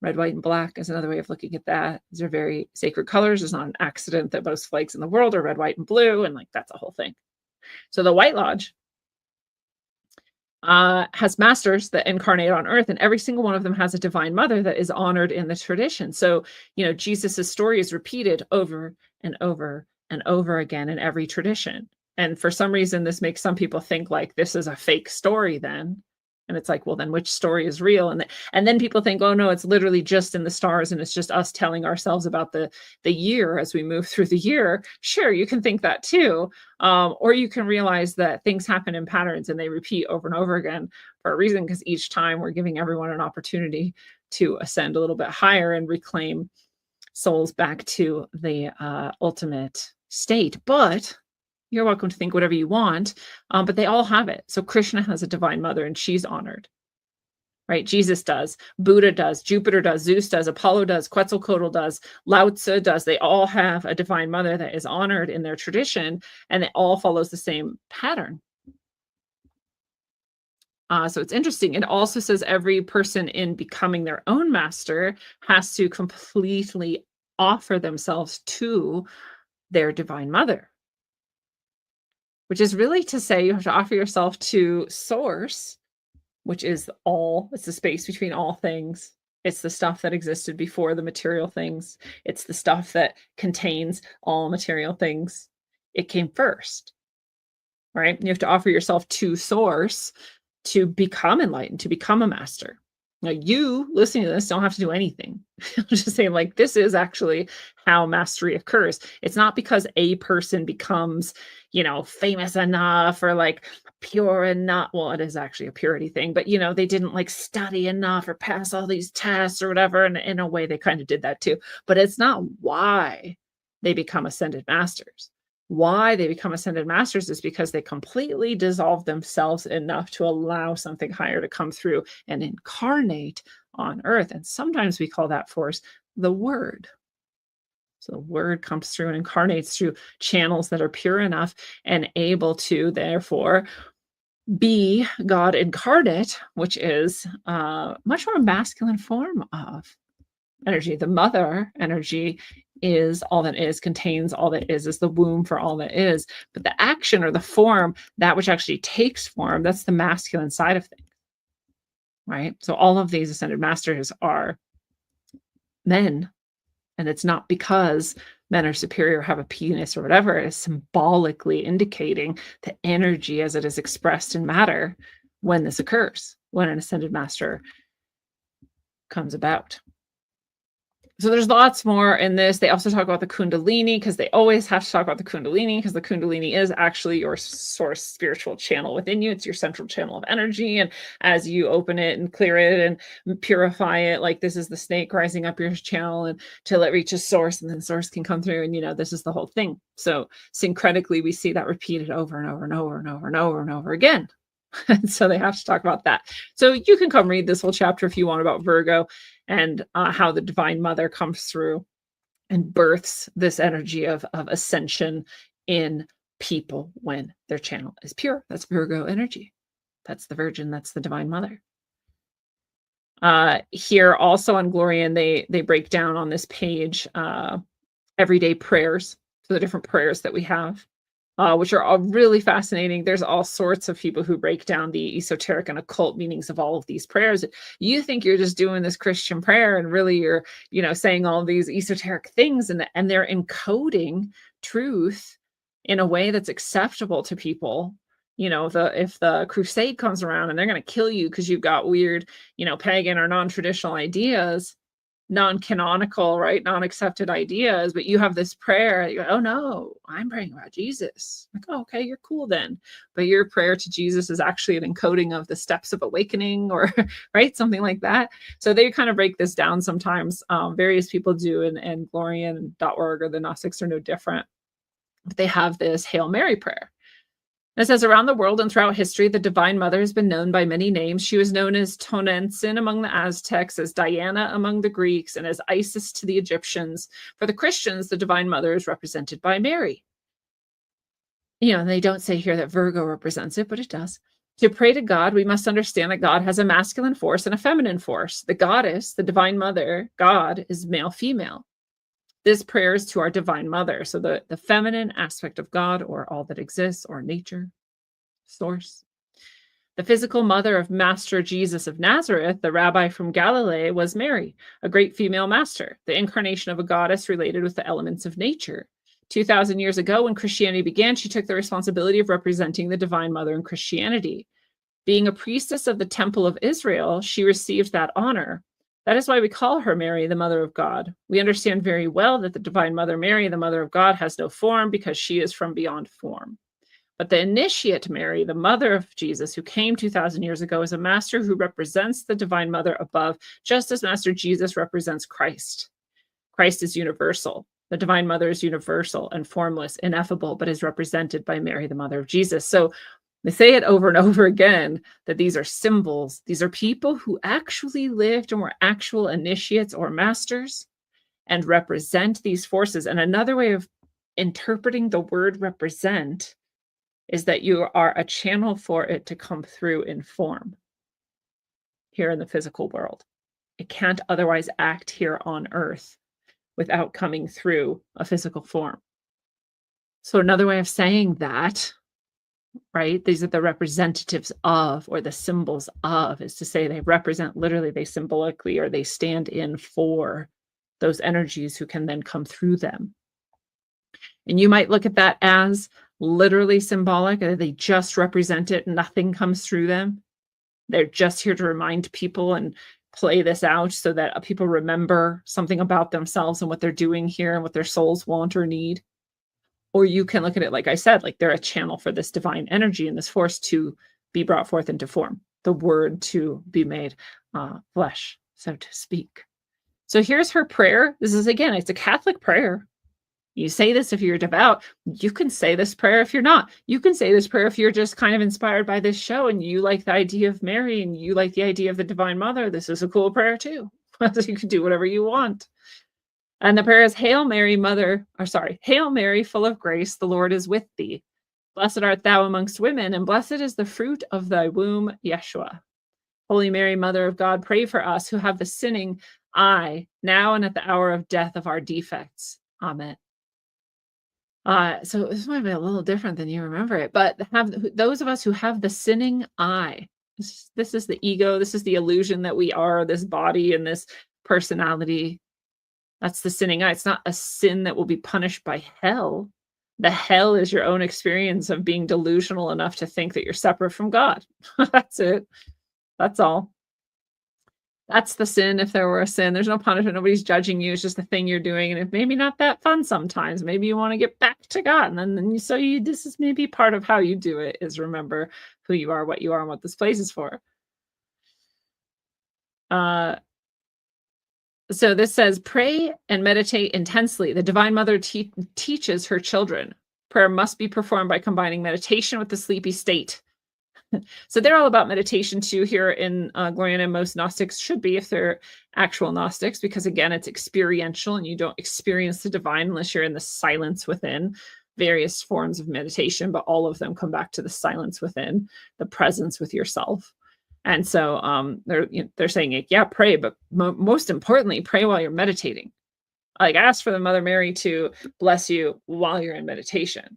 Red, white, and black is another way of looking at that. These are very sacred colors. It's not an accident that most flags in the world are red, white, and blue. And that's a whole thing. So the White Lodge has masters that incarnate on earth, and every single one of them has a Divine Mother that is honored in the tradition. So, Jesus's story is repeated over and over and over again in every tradition. And for some reason, this makes some people think like this is a fake story then. And it's like, well, then which story is real? And then people think, oh no, it's literally just in the stars and it's just us telling ourselves about the year as we move through the year. Sure, you can think that too. Or you can realize that things happen in patterns and they repeat over and over again for a reason, because each time we're giving everyone an opportunity to ascend a little bit higher and reclaim souls back to the ultimate state. But you're welcome to think whatever you want, but they all have it. So Krishna has a Divine Mother and she's honored, right? Jesus does, Buddha does, Jupiter does, Zeus does, Apollo does, Quetzalcoatl does, Lao Tzu does. They all have a Divine Mother that is honored in their tradition, and it all follows the same pattern. So it's interesting. It also says every person in becoming their own master has to completely offer themselves to their Divine Mother, which is really to say you have to offer yourself to Source, which is all. It's the space between all things. It's the stuff that existed before the material things. It's the stuff that contains all material things. It came first, right? You have to offer yourself to Source to become enlightened, to become a master. Now, you listening to this don't have to do anything. I'm just saying, this is actually how mastery occurs. It's not because a person becomes, famous enough or pure enough. Well, it is actually a purity thing, but they didn't study enough or pass all these tests or whatever. And in a way, they kind of did that too. But it's not why they become ascended masters. Why they become ascended masters is because they completely dissolve themselves enough to allow something higher to come through and incarnate on earth. And sometimes we call that force the Word. So the Word comes through and incarnates through channels that are pure enough and able to, therefore, be God incarnate, which is a much more masculine form of energy. The mother energy is all that is, contains all that is the womb for all that is. But the action or the form, that which actually takes form, that's the masculine side of things, right? So all of these ascended masters are men. And it's not because men are superior, have a penis or whatever. It is symbolically indicating the energy as it is expressed in matter when this occurs, when an ascended master comes about. So there's lots more in this. They also talk about the Kundalini, because they always have to talk about the Kundalini, because the Kundalini is actually your source spiritual channel within you. It's your central channel of energy. And as you open it and clear it and purify it, this is the snake rising up your channel until it reaches Source, and then Source can come through. And, this is the whole thing. So syncretically, we see that repeated over and over and over and over and over and over again. And so they have to talk about that. So you can come read this whole chapter if you want about Virgo and how the Divine Mother comes through and births this energy of ascension in people when their channel is pure. That's Virgo energy. That's the Virgin. That's the Divine Mother. Here also on Glorian, they break down on this page everyday prayers, so the different prayers that we have, which are all really fascinating. There's all sorts of people who break down the esoteric and occult meanings of all of these prayers. You think you're just doing this Christian prayer, and really you're, saying all these esoteric things, and they're encoding truth in a way that's acceptable to people. If the crusade comes around and they're going to kill you because you've got weird, pagan or non-traditional ideas, non-canonical, right? Non-accepted ideas, but you have this prayer, you go, oh no, I'm praying about Jesus. Like, oh, okay, you're cool then. But your prayer to Jesus is actually an encoding of the steps of awakening, or right, something like that. So they kind of break this down sometimes. Various people do, and Glorian.org or the Gnostics are no different. But they have this Hail Mary prayer. It says, around the world and throughout history, the Divine Mother has been known by many names. She was known as Tonantzin among the Aztecs, as Diana among the Greeks, and as Isis to the Egyptians. For the Christians, the Divine Mother is represented by Mary. They don't say here that Virgo represents it, but it does. To pray to God, we must understand that God has a masculine force and a feminine force. The goddess, the Divine Mother, God, is male-female. This prayer is to our Divine Mother. So the feminine aspect of God, or all that exists, or nature, source. The physical mother of Master Jesus of Nazareth, the rabbi from Galilee, was Mary, a great female master, the incarnation of a goddess related with the elements of nature. 2,000 years ago, when Christianity began, she took the responsibility of representing the Divine Mother in Christianity. Being a priestess of the Temple of Israel, she received that honor. That is why we call her Mary, the Mother of God. We understand very well that the Divine Mother Mary, the Mother of God, has no form because she is from beyond form. But the initiate Mary, the mother of Jesus, who came 2,000 years ago, is a master who represents the Divine Mother above, just as Master Jesus represents Christ. Christ is universal. The Divine Mother is universal and formless, ineffable, but is represented by Mary, the mother of Jesus. So they say it over and over again that these are symbols. These are people who actually lived and were actual initiates or masters and represent these forces. And another way of interpreting the word represent is that you are a channel for it to come through in form here in the physical world. It can't otherwise act here on earth without coming through a physical form. So another way of saying that, right, these are the representatives of, or the symbols of, is to say they represent, literally, they symbolically, or they stand in for those energies who can then come through them. And you might look at that as literally symbolic, or they just represent it, nothing comes through them. They're just here to remind people and play this out so that people remember something about themselves and what they're doing here and what their souls want or need. Or you can look at it, like I said, like they're a channel for this divine energy and this force to be brought forth into form, the word to be made flesh, so to speak. So here's her prayer. This is, again, it's a Catholic prayer. You say this if you're devout. You can say this prayer if you're not. You can say this prayer if you're just kind of inspired by this show and you like the idea of Mary and you like the idea of the Divine Mother. This is a cool prayer too. You can do whatever you want. And the prayer is, Hail Mary, Hail Mary, full of grace, the Lord is with thee. Blessed art thou amongst women, and blessed is the fruit of thy womb, Yeshua. Holy Mary, Mother of God, pray for us who have the sinning eye, now and at the hour of death of our defects. Amen. So this might be a little different than you remember it, but have those of us who have the sinning eye. This is the ego. This is the illusion that we are this body and this personality. That's the sinning eye. It's not a sin that will be punished by hell. The hell is your own experience of being delusional enough to think that you're separate from God. That's it. That's all. That's the sin. If there were a sin, there's no punishment. Nobody's judging you. It's just the thing you're doing. And it maybe not that fun sometimes. Maybe you want to get back to God. And then this is maybe part of how you do it, is remember who you are, and what this place is for. So this says, pray and meditate intensely. The Divine Mother teaches her children. Prayer must be performed by combining meditation with the sleepy state. So they're all about meditation too here in Gloriana. Most Gnostics should be, if they're actual Gnostics, because again, it's experiential and you don't experience the divine unless you're in the silence within. Various forms of meditation, but all of them come back to the silence within, the presence with yourself. And so they're saying, like, yeah, pray, but most importantly, pray while you're meditating. Like, ask for the Mother Mary to bless you while you're in meditation.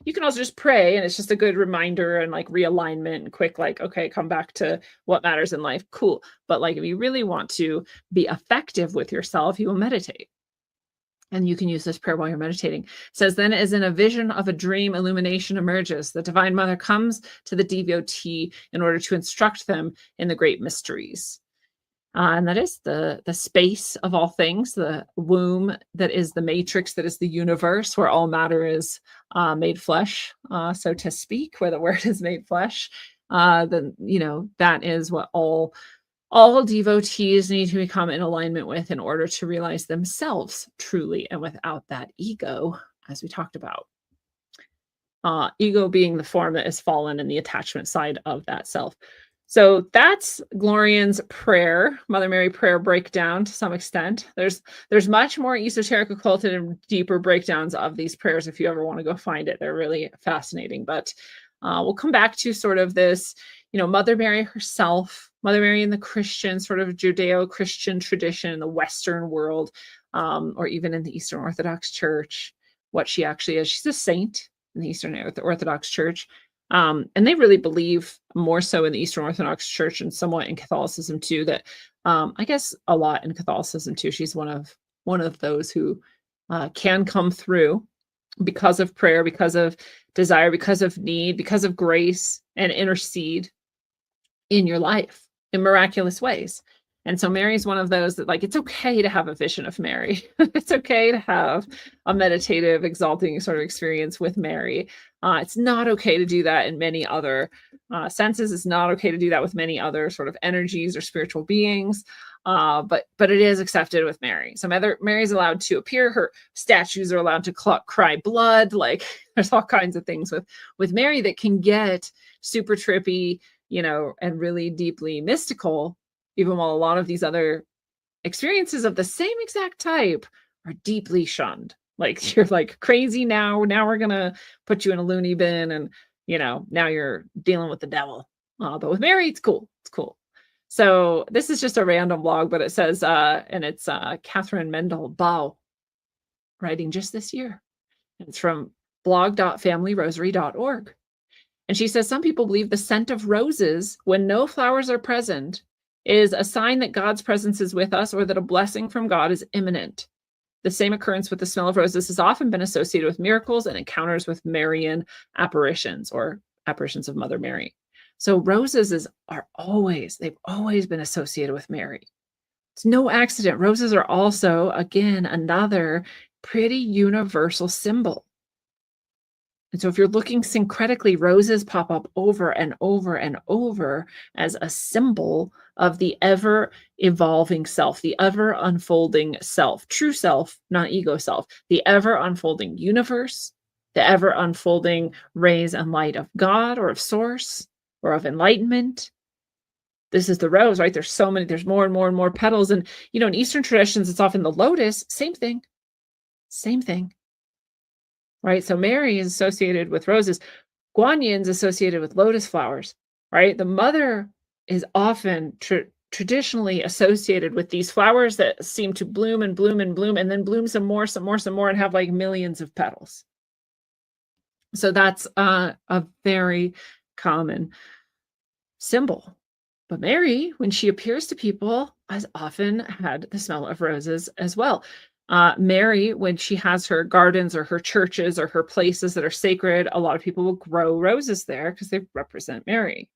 You can also just pray, and it's just a good reminder and like realignment and quick, like, okay, come back to what matters in life. Cool. But like, if you really want to be effective with yourself, you will meditate. And you can use this prayer while you're meditating. It says, then as in a vision of a dream, illumination emerges. The Divine Mother comes to the devotee in order to instruct them in the great mysteries. And that is the space of all things, the womb that is the matrix, that is the universe, where all matter is made flesh, so to speak, where the word is made flesh. Then that is what all devotees need to become in alignment with in order to realize themselves truly and without that ego, as we talked about. Ego being the form that is fallen and the attachment side of that self. So that's Glorian's prayer, Mother Mary prayer breakdown to some extent. There's much more esoteric, occulted, and deeper breakdowns of these prayers if you ever want to go find it. They're really fascinating. But we'll come back to sort of this, Mother Mary herself, Mother Mary in the Christian, sort of Judeo-Christian tradition in the Western world, or even in the Eastern Orthodox Church, what she actually is. She's a saint in the Eastern Orthodox Church. And they really believe more so in the Eastern Orthodox Church and somewhat in Catholicism too, that I guess a lot in Catholicism too. She's one of those who can come through because of prayer, because of desire, because of need, because of grace, and intercede in your life in miraculous ways. And so Mary's one of those that, like, it's okay to have a vision of Mary. It's okay to have a meditative, exalting sort of experience with Mary. It's not okay to do that in many other senses. It's not okay to do that with many other sort of energies or spiritual beings. But it is accepted with Mary. So Mary's allowed to appear. Her statues are allowed to cry blood. Like, there's all kinds of things with Mary that can get super trippy, and really deeply mystical, even while a lot of these other experiences of the same exact type are deeply shunned. Like, you're like, crazy now we're gonna put you in a loony bin, and now you're dealing with the devil. But with Mary, it's cool. So this is just a random blog, but it says and it's Catherine Mendel Bau writing just this year, and it's from blog.familyrosary.org. And she says, some people believe the scent of roses, when no flowers are present, is a sign that God's presence is with us, or that a blessing from God is imminent. The same occurrence with the smell of roses has often been associated with miracles and encounters with Marian apparitions, or apparitions of Mother Mary. So roses they've always been associated with Mary. It's no accident. Roses are also, again, another pretty universal symbol. And so if you're looking syncretically, roses pop up over and over and over as a symbol of the ever evolving self, the ever unfolding self, true self, not ego self, the ever unfolding universe, the ever unfolding rays and light of God, or of source, or of enlightenment. This is the rose, right? There's more and more and more petals. And, in Eastern traditions, it's often the lotus, same thing. Right? So Mary is associated with roses. Guanyin's associated with lotus flowers, right? The mother is often traditionally associated with these flowers that seem to bloom and bloom and bloom, and then bloom some more, and have like millions of petals. So that's a very common symbol. But Mary, when she appears to people, has often had the smell of roses as well. Mary, when she has her gardens or her churches or her places that are sacred, a lot of people will grow roses there because they represent Mary.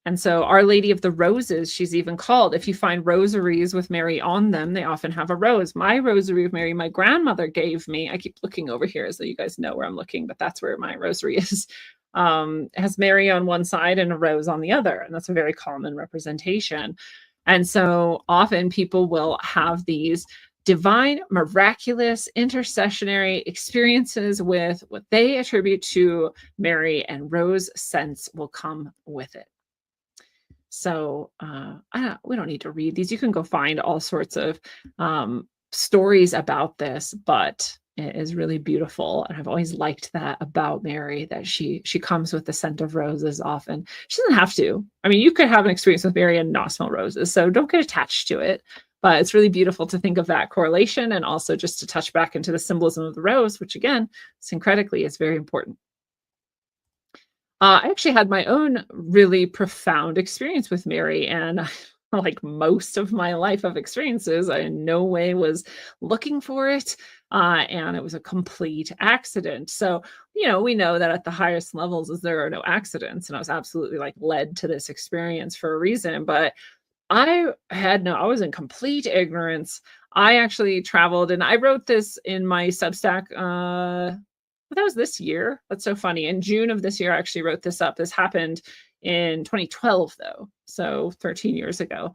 And so Our Lady of the Roses, she's even called. If you find rosaries with Mary on them, they often have a rose. My rosary of Mary, my grandmother gave me, I keep looking over here so you guys know where I'm looking, but that's where my rosary is. Has Mary on one side and a rose on the other. And that's a very common representation. And so often people will have these divine, miraculous, intercessionary experiences with what they attribute to Mary, and rose scents will come with it. So we don't need to read these. You can go find all sorts of stories about this, but It is really beautiful, and I've always liked that about Mary, that she comes with the scent of roses often. She doesn't have to. I mean, you could have an experience with Mary and not smell roses, so don't get attached to it. But it's really beautiful to think of that correlation and also just to touch back into the symbolism of the rose, which again, syncretically is very important. I actually had my own really profound experience with Mary, and like most of my life of experiences, I in no way was looking for it, and it was a complete accident. So, we know that at the highest levels is there are no accidents, and I was absolutely like led to this experience for a reason. But I was in complete ignorance. I actually traveled, and I wrote this in my Substack. But that was this year. That's so funny. In June of this year, I actually wrote this up. This happened in 2012, though, so 13 years ago.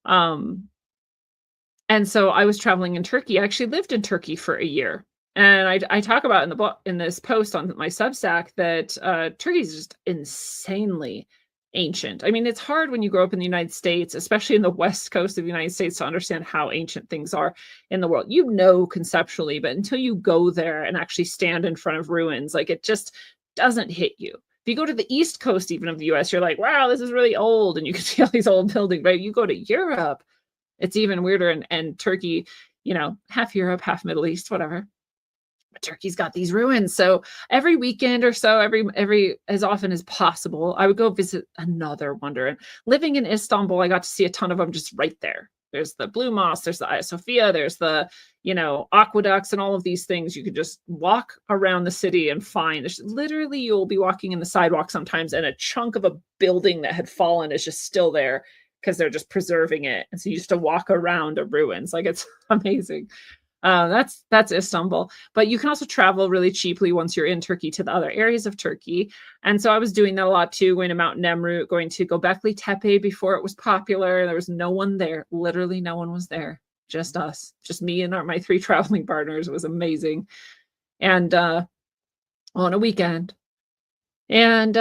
Um, and so I was traveling in Turkey. I actually lived in Turkey for a year. And I talk about in the book, in this post on my Substack, that Turkey is just insanely ancient. I mean, it's hard when you grow up in the United States, especially in the West Coast of the United States, to understand how ancient things are in the world. Conceptually, but until you go there and actually stand in front of ruins, like it just doesn't hit you. If you go to the East Coast, even of the US, you're like, wow, this is really old. And you can see all these old buildings, but you go to Europe, it's even weirder. And Turkey, half Europe, half Middle East, whatever. But Turkey's got these ruins. So every weekend or so, every as often as possible, I would go visit another wonder. And living in Istanbul, I got to see a ton of them just right there. There's the Blue Mosque, there's the Hagia Sophia, there's the, aqueducts and all of these things. You could just walk around the city and find. There's literally, you'll be walking in the sidewalk sometimes, and a chunk of a building that had fallen is just still there because they're just preserving it. And so you used to walk around a ruins. Like, it's amazing. That's Istanbul, but you can also travel really cheaply once you're in Turkey to the other areas of Turkey. And so I was doing that a lot too, going to Mount Nemrut, going to Göbekli Tepe before it was popular. There was no one there. Literally no one was there. Just us, just me and my 3 traveling partners. It was amazing. And on a weekend. And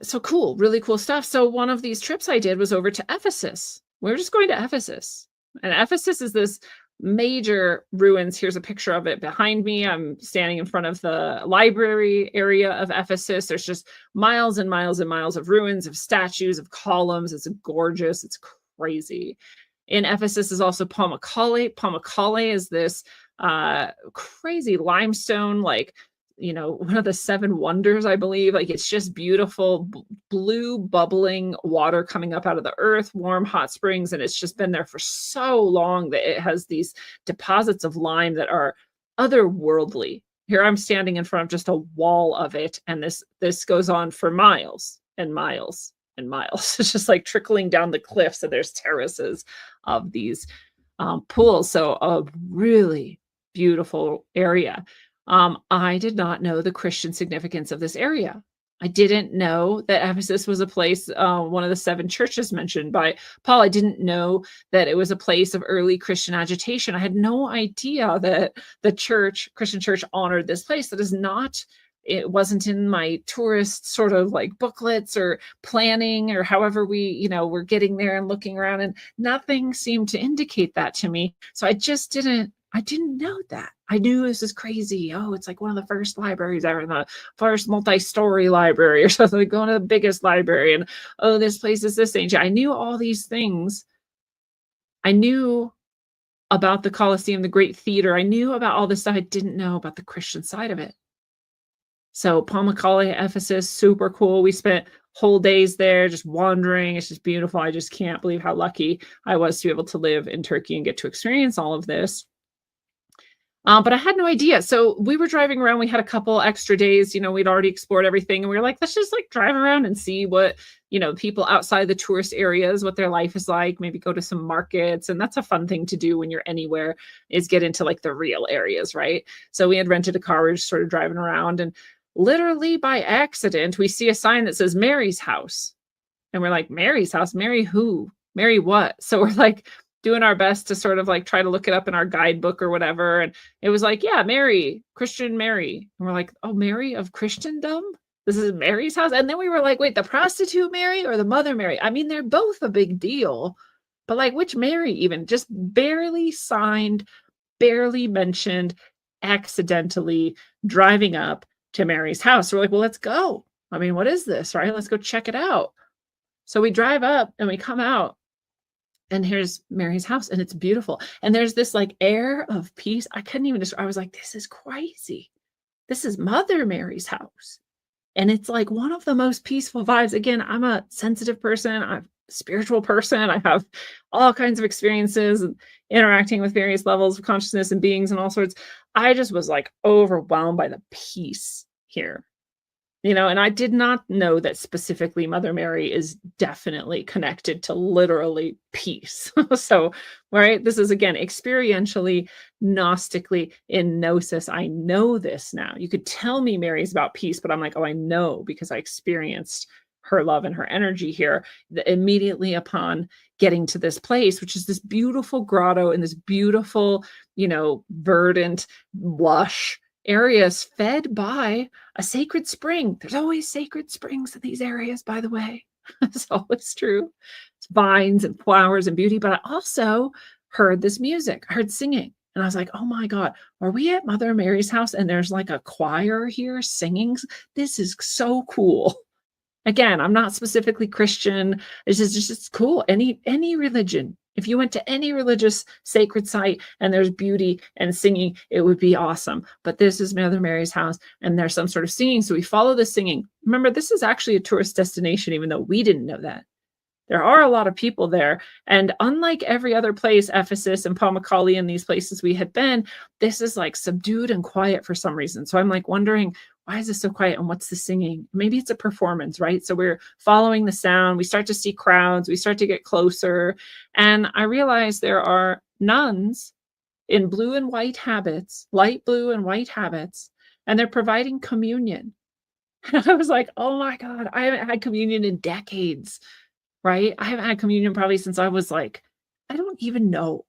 so cool, really cool stuff. So one of these trips I did was over to Ephesus. We were just going to Ephesus. And Ephesus is this major ruins. Here's a picture of it behind me. I'm standing in front of the library area of Ephesus. There's just miles and miles and miles of ruins, of statues, of columns. It's gorgeous. It's crazy. In Ephesus is also Pamukkale. Pamukkale is this crazy limestone, like, one of the 7 wonders, I believe. Like, it's just beautiful, blue bubbling water coming up out of the earth, warm hot springs. And it's just been there for so long that it has these deposits of lime that are otherworldly. Here I'm standing in front of just a wall of it. And this goes on for miles and miles and miles. It's just like trickling down the cliffs, and there's terraces of these pools. So a really beautiful area. I did not know the Christian significance of this area. I didn't know that Ephesus was a place, one of the 7 churches mentioned by Paul. I didn't know that it was a place of early Christian agitation. I had no idea that the Christian church honored this place. It wasn't in my tourist sort of like booklets or planning or however we, were getting there and looking around, and nothing seemed to indicate that to me. So I didn't know that. I knew this is crazy. Oh, it's like one of the first libraries ever, the first multi-story library or something, like going to the biggest library. And, oh, this place is this ancient. I knew all these things. I knew about the Colosseum, the Great Theater. I knew about all this stuff. I didn't know about the Christian side of it. So Pamukkale, Ephesus, super cool. We spent whole days there just wandering. It's just beautiful. I just can't believe how lucky I was to be able to live in Turkey and get to experience all of this. But I had no idea. So we were driving around. We had a couple extra days. We'd already explored everything. And we were like, let's just like drive around and see what, people outside the tourist areas, what their life is like, maybe go to some markets. And that's a fun thing to do when you're anywhere, is get into like the real areas, right? So we had rented a car. We were just sort of driving around, and literally by accident, we see a sign that says Mary's house. And we're like, Mary's house? Mary who? Mary what? So we're like doing our best to sort of like try to look it up in our guidebook or whatever. And it was like, yeah, Mary, Christian Mary. And we're like, oh, Mary of Christendom? This is Mary's house? And then we were like, wait, the prostitute Mary or the Mother Mary? I mean, they're both a big deal, but like, which Mary even? Just barely signed, barely mentioned, accidentally driving up to Mary's house. We're like, well, let's go. I mean, what is this? Right? Let's go check it out. So we drive up and we come out, and here's Mary's house, and it's beautiful. And there's this like air of peace. I couldn't even describe. I was like, this is crazy. This is Mother Mary's house. And it's like one of the most peaceful vibes. Again, I'm a sensitive person. I'm a spiritual person. I have all kinds of experiences and interacting with various levels of consciousness and beings and all sorts. I just was like overwhelmed by the peace here. And I did not know that specifically Mother Mary is definitely connected to literally peace. So, right, this is again experientially, gnostically, in gnosis. I know this now. You could tell me Mary's about peace, but I'm like, oh, I know because I experienced her love and her energy here immediately upon getting to this place, which is this beautiful grotto in this beautiful, verdant, lush areas fed by a sacred spring. There's always sacred springs in these areas, by the way. It's always true. It's vines and flowers and beauty. But I also heard this music. I heard singing. And I was like, oh my God, are we at Mother Mary's house? And there's like a choir here singing. This is so cool. Again, I'm not specifically Christian. It's just cool. Any religion. If you went to any religious sacred site and there's beauty and singing, it would be awesome. But this is Mother Mary's house and there's some sort of singing. So we follow the singing. Remember, this is actually a tourist destination, even though we didn't know that. There are a lot of people there. And unlike every other place, Ephesus and Pamukkale and these places we had been, this is like subdued and quiet for some reason. So I'm like wondering, why is this so quiet and what's the singing? Maybe it's a performance, right? So we're following the sound. We start to see crowds. We start to get closer. And I realize there are nuns in blue and white habits, light blue and white habits, and they're providing communion. And I was like, oh my God, I haven't had communion in decades, right? I haven't had communion probably since I was like, I don't even know.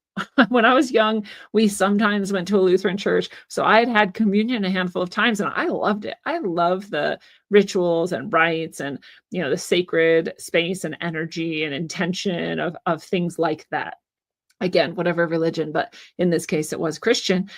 When I was young, we sometimes went to a Lutheran church. So I had had communion a handful of times and I loved it. I love the rituals and rites and, the sacred space and energy and intention of things like that. Again, whatever religion, but in this case, it was Christian.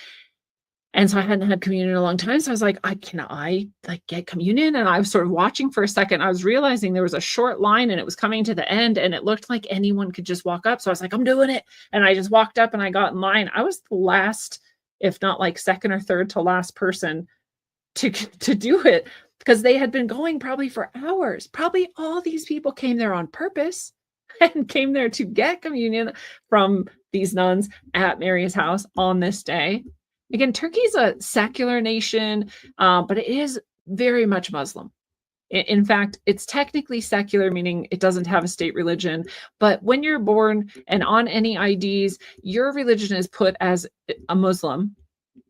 And so I hadn't had communion in a long time. So I was like, can I get communion? And I was sort of watching for a second. I was realizing there was a short line and it was coming to the end and it looked like anyone could just walk up. So I was like, I'm doing it. And I just walked up and I got in line. I was the last, if not like second or third to last person to do it because they had been going probably for hours. Probably all these people came there on purpose and came there to get communion from these nuns at Mary's house on this day. Again, Turkey's a secular nation, but it is very much Muslim. In fact, it's technically secular, meaning it doesn't have a state religion. But when you're born and on any IDs, your religion is put as a Muslim.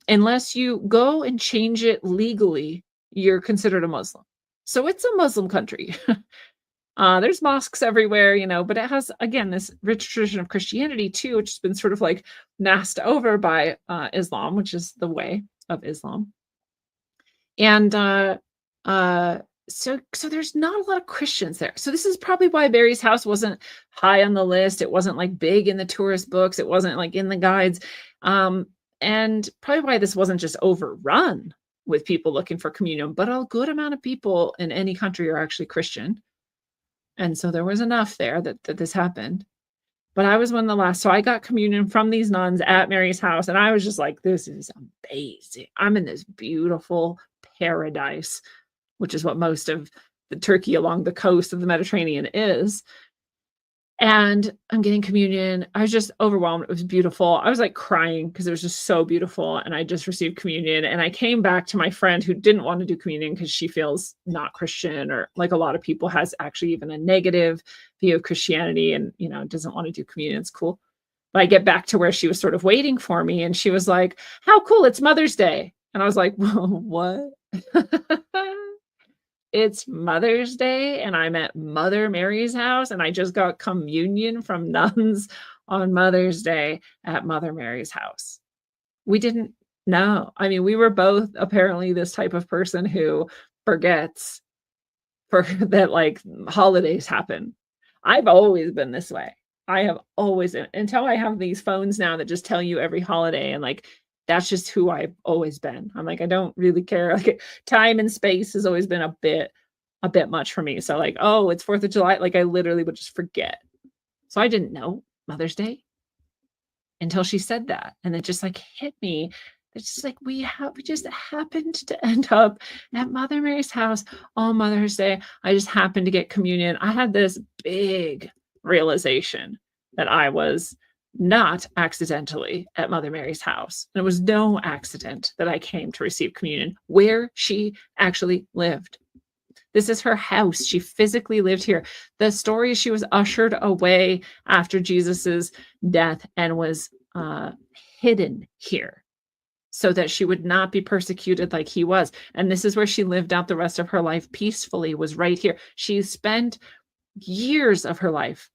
Unless you go and change it legally, you're considered a Muslim. So it's a Muslim country. There's mosques everywhere, but it has, again, this rich tradition of Christianity too, which has been sort of like masked over by Islam, which is the way of Islam. And so there's not a lot of Christians there. So this is probably why Mary's house wasn't high on the list. It wasn't like big in the tourist books. It wasn't like in the guides. And probably why this wasn't just overrun with people looking for communion, but a good amount of people in any country are actually Christian. And so there was enough there that this happened. But I was one of the last. So I got communion from these nuns at Mary's house. And I was just like, this is amazing. I'm in this beautiful paradise, which is what most of the Turkey along the coast of the Mediterranean is. And I'm getting communion. I was just overwhelmed. It was beautiful. I was like crying because it was just so beautiful. And I just received communion. And I came back to my friend who didn't want to do communion because she feels not Christian, or like a lot of people has actually even a negative view of Christianity and, doesn't want to do communion. It's cool. But I get back to where she was sort of waiting for me. And she was like, how cool. It's Mother's Day. And I was like, what? It's Mother's Day and I'm at Mother Mary's house and I just got communion from nuns on Mother's Day at Mother Mary's house. We didn't know. I mean, we were both apparently this type of person who forgets that like holidays happen. I've always been this way. I have always, until I have these phones now that just tell you every holiday and like That's just who I've always been. I'm like, I don't really care. Like time and space has always been a bit much for me. So like, oh, it's 4th of July. Like I literally would just forget. So I didn't know Mother's Day until she said that. And it just like hit me. It's just like we just happened to end up at Mother Mary's house on Mother's Day. I just happened to get communion. I had this big realization that I was not accidentally at Mother Mary's house. And it was no accident that I came to receive communion where she actually lived. This is her house. She physically lived here. The story is she was ushered away after Jesus's death and was hidden here so that she would not be persecuted like he was. And this is where she lived out the rest of her life peacefully, was right here. She spent years of her life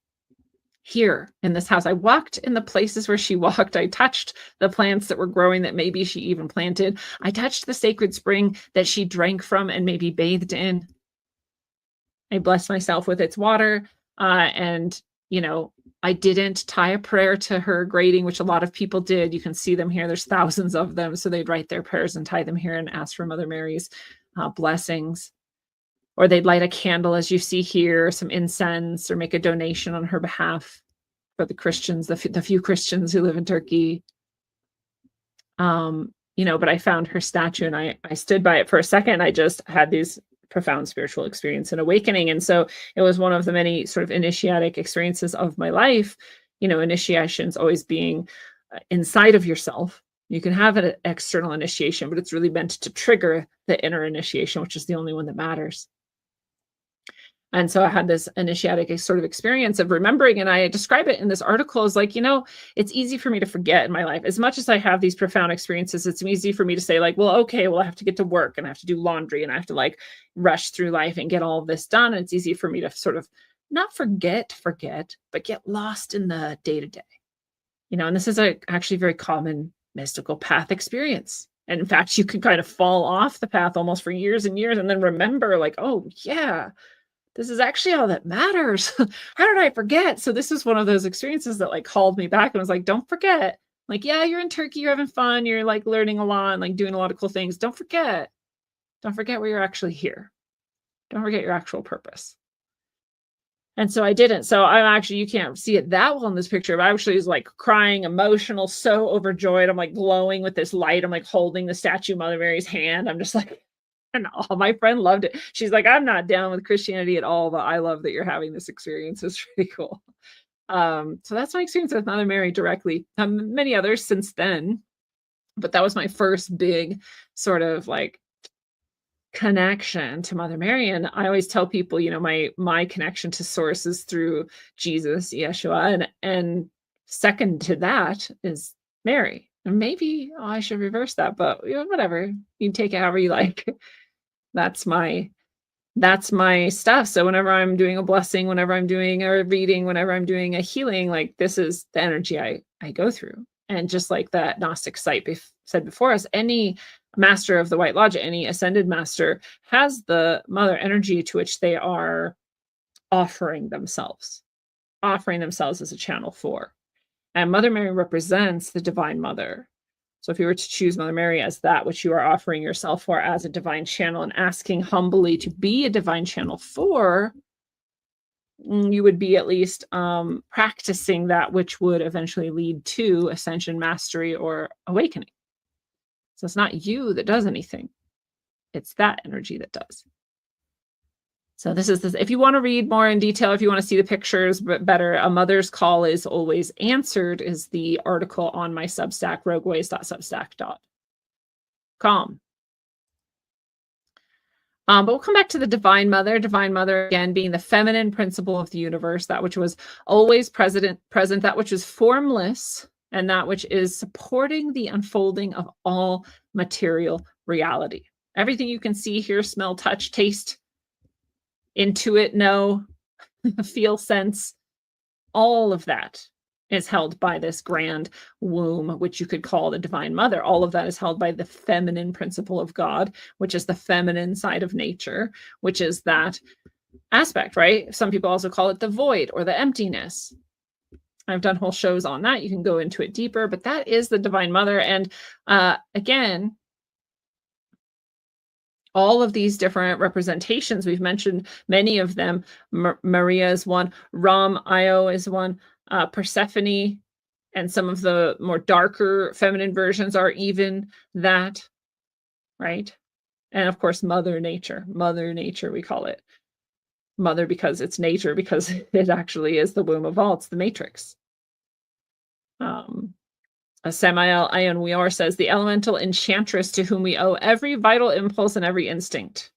here in this house. I walked in the places where she walked. I touched the plants that were growing that maybe she even planted. I touched the sacred spring that she drank from and maybe bathed in. I blessed myself with its water. And, you know, I didn't tie a prayer to her grating, which a lot of people did. You can see them here. There's thousands of them. So they'd write their prayers and tie them here and ask for Mother Mary's blessings. Or they'd light a candle, as you see here, some incense, or make a donation on her behalf for the Christians, the few Christians who live in Turkey. You know, but I found her statue and I stood by it for a second. I just had these profound spiritual experience and awakening. And so it was one of the many sort of initiatic experiences of my life. You know, initiations always being inside of yourself. You can have an external initiation, but it's really meant to trigger the inner initiation, which is the only one that matters. And so I had this initiatic sort of experience of remembering, and I describe it in this article as like, you know, it's easy for me to forget in my life. As much as I have these profound experiences, it's easy for me to say like, well, okay, well, I have to get to work and I have to do laundry and I have to like rush through life and get all of this done. And it's easy for me to sort of not forget, but get lost in the day-to-day, you know, and this is actually very common mystical path experience. And in fact, you can kind of fall off the path almost for years and years and then remember like, oh yeah, this is actually all that matters. How did I forget? So this is one of those experiences that like called me back and was like, don't forget. Like, yeah, you're in Turkey, you're having fun, you're like learning a lot and like doing a lot of cool things. Don't forget where you're actually here. Don't forget your actual purpose. And so I didn't. So I'm actually, you can't see it that well in this picture, but I actually was like crying, emotional, so overjoyed. I'm like glowing with this light. I'm like holding the statue of Mother Mary's hand. I'm just like, and all my friend loved it. She's like, I'm not down with Christianity at all, but I love that you're having this experience. It's really cool. So that's my experience with Mother Mary directly. Many others since then, but that was my first big sort of like connection to Mother Mary. And I always tell people, you know, my connection to source is through Jesus, Yeshua, and second to that is Mary. And maybe I should reverse that, but you know, whatever. You take it however you like. That's my stuff. So whenever I'm doing a blessing, whenever I'm doing a reading, whenever I'm doing a healing, like this is the energy I go through. And just like that Gnostic site said before us, any master of the White Lodge, any ascended master has the mother energy to which they are offering themselves as a channel for. And Mother Mary represents the Divine Mother. So if you were to choose Mother Mary as that which you are offering yourself for as a divine channel and asking humbly to be a divine channel for, you would be at least practicing that which would eventually lead to ascension, mastery, or awakening. So it's not you that does anything. It's that energy that does. So this is this. If you want to read more in detail, if you want to see the pictures better, A Mother's Call is Always Answered is the article on my Substack, rogueways.substack.com. But we'll come back to the Divine Mother. Divine Mother, again, being the feminine principle of the universe, that which was always present, that which is formless, and that which is supporting the unfolding of all material reality. Everything you can see, hear, smell, touch, taste, intuit, know, feel, sense, all of that is held by this grand womb, which you could call the Divine Mother. All of that is held by the feminine principle of God, which is the feminine side of nature, which is that aspect, right? Some people also call it the void or the emptiness. I've done whole shows on that. You can go into it deeper, but that is the Divine Mother. And again, all of these different representations, we've mentioned many of them. Maria is one, Ram Io is one, Persephone, and some of the more darker feminine versions are even that, right? And of course, Mother Nature, we call it. Mother because it's nature, because it actually is the womb of all. It's the matrix. Samael Ayon Weor says, the elemental enchantress to whom we owe every vital impulse and every instinct.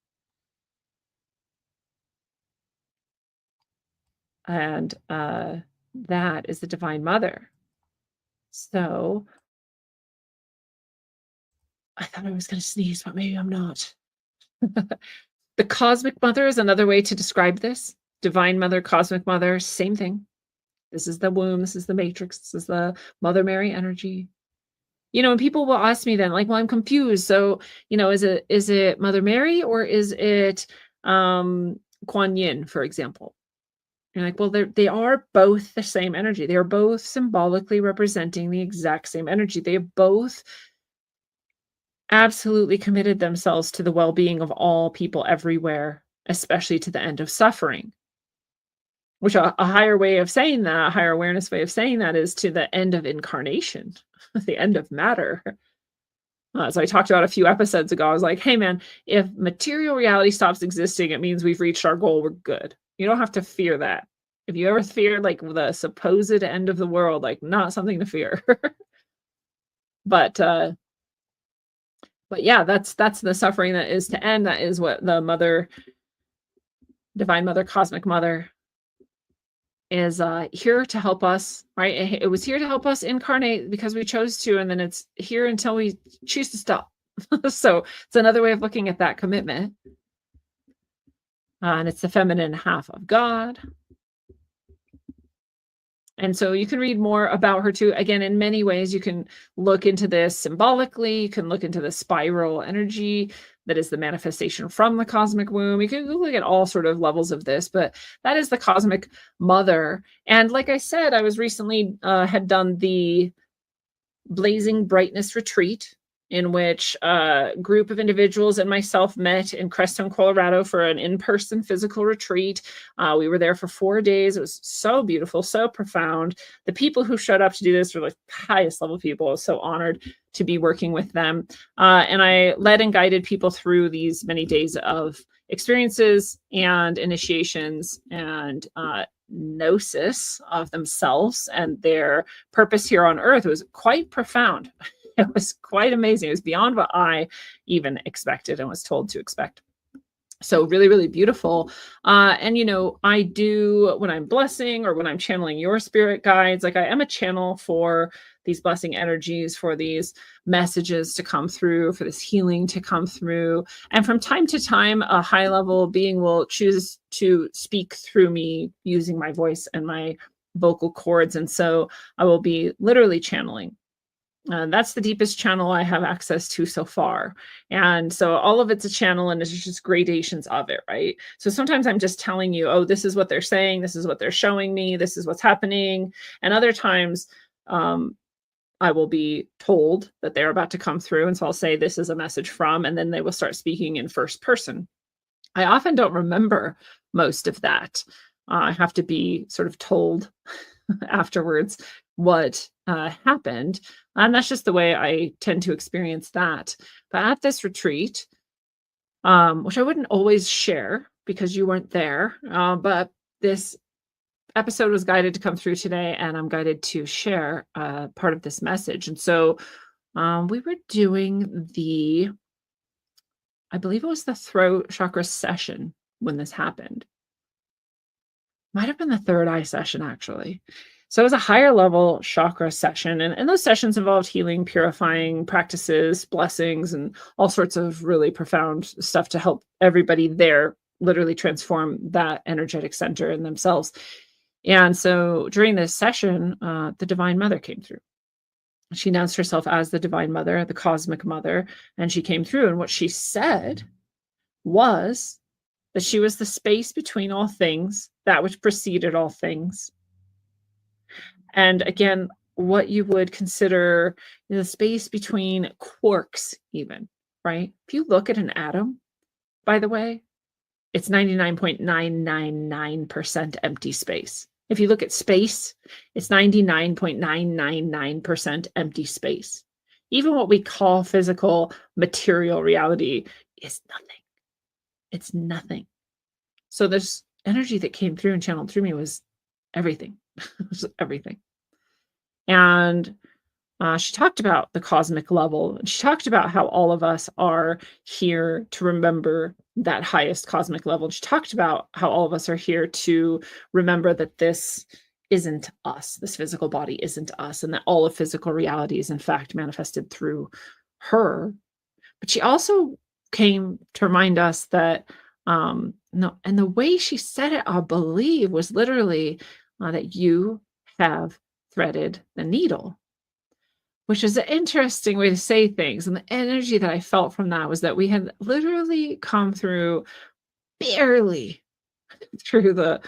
And that is the Divine Mother. So I thought I was going to sneeze, but maybe I'm not. The Cosmic Mother is another way to describe this. Divine Mother, Cosmic Mother, same thing. This is the womb. This is the matrix. This is the Mother Mary energy. And people will ask me then, like, well, I'm confused. So, is it Mother Mary or is it Kuan Yin, for example? You're like, well, they are both the same energy. They are both symbolically representing the exact same energy. They have both absolutely committed themselves to the well-being of all people everywhere, especially to the end of suffering. Which a higher way of saying that, a higher awareness way of saying that is to the end of incarnation, the end of matter. As I talked about a few episodes ago, I was like, hey man, if material reality stops existing, it means we've reached our goal. We're good. You don't have to fear that. If you ever fear like the supposed end of the world, like not something to fear. But yeah, that's the suffering that is to end. That is what the Mother, Divine Mother, Cosmic Mother is here to help us, right? It was here to help us incarnate because we chose to, and then it's here until we choose to stop. So it's another way of looking at that commitment. And it's the feminine half of God. And so you can read more about her too. Again, in many ways, you can look into this symbolically. You can look into the spiral energy that is the manifestation from the cosmic womb. You can look at all sort of levels of this, but that is the Cosmic Mother. And like I said, I was recently had done the Blazing Brightness Retreat, in which a group of individuals and myself met in Crestone, Colorado for an in-person physical retreat. We were there for 4 days. It was so beautiful, so profound. The people who showed up to do this were like highest level people. I was so honored to be working with them. And I led and guided people through these many days of experiences and initiations and gnosis of themselves and their purpose here on earth. It was quite profound. It was quite amazing. It was beyond what I even expected and was told to expect. So really, really beautiful. And, I do, when I'm blessing or when I'm channeling your spirit guides, like I am a channel for these blessing energies, for these messages to come through, for this healing to come through. And from time to time, a high level being will choose to speak through me using my voice and my vocal cords. And so I will be literally channeling. That's the deepest channel I have access to so far. And so all of it's a channel and it's just gradations of it, right? So sometimes I'm just telling you, oh, this is what they're saying. This is what they're showing me. This is what's happening. And other times I will be told that they're about to come through. And so I'll say, this is a message from, and then they will start speaking in first person. I often don't remember most of that. I have to be sort of told afterwards what happened. And that's just the way I tend to experience that. But at this retreat, which I wouldn't always share because you weren't there, but this episode was guided to come through today, and I'm guided to share part of this message. And so we were doing I believe it was the throat chakra session when this happened. Might have been the third eye session, actually. So it was a higher level chakra session. And those sessions involved healing, purifying practices, blessings, and all sorts of really profound stuff to help everybody there literally transform that energetic center in themselves. And so during this session, the Divine Mother came through. She announced herself as the Divine Mother, the Cosmic Mother, and she came through. And what she said was that she was the space between all things, that which preceded all things. And again, what you would consider the space between quarks, even, right? If you look at an atom, by the way, it's 99.999% empty space. If you look at space, it's 99.999% empty space. Even what we call physical material reality is nothing. It's nothing. So this energy that came through and channeled through me was everything. It was everything. And she talked about the cosmic level. She talked about how all of us are here to remember that highest cosmic level. She talked about how all of us are here to remember that this isn't us. This physical body isn't us, and that all of physical reality is in fact manifested through her. But she also came to remind us that no, and the way she said it, I believe, was literally that you have threaded the needle, which is an interesting way to say things. And the energy that I felt from that was that we had literally come through barely through the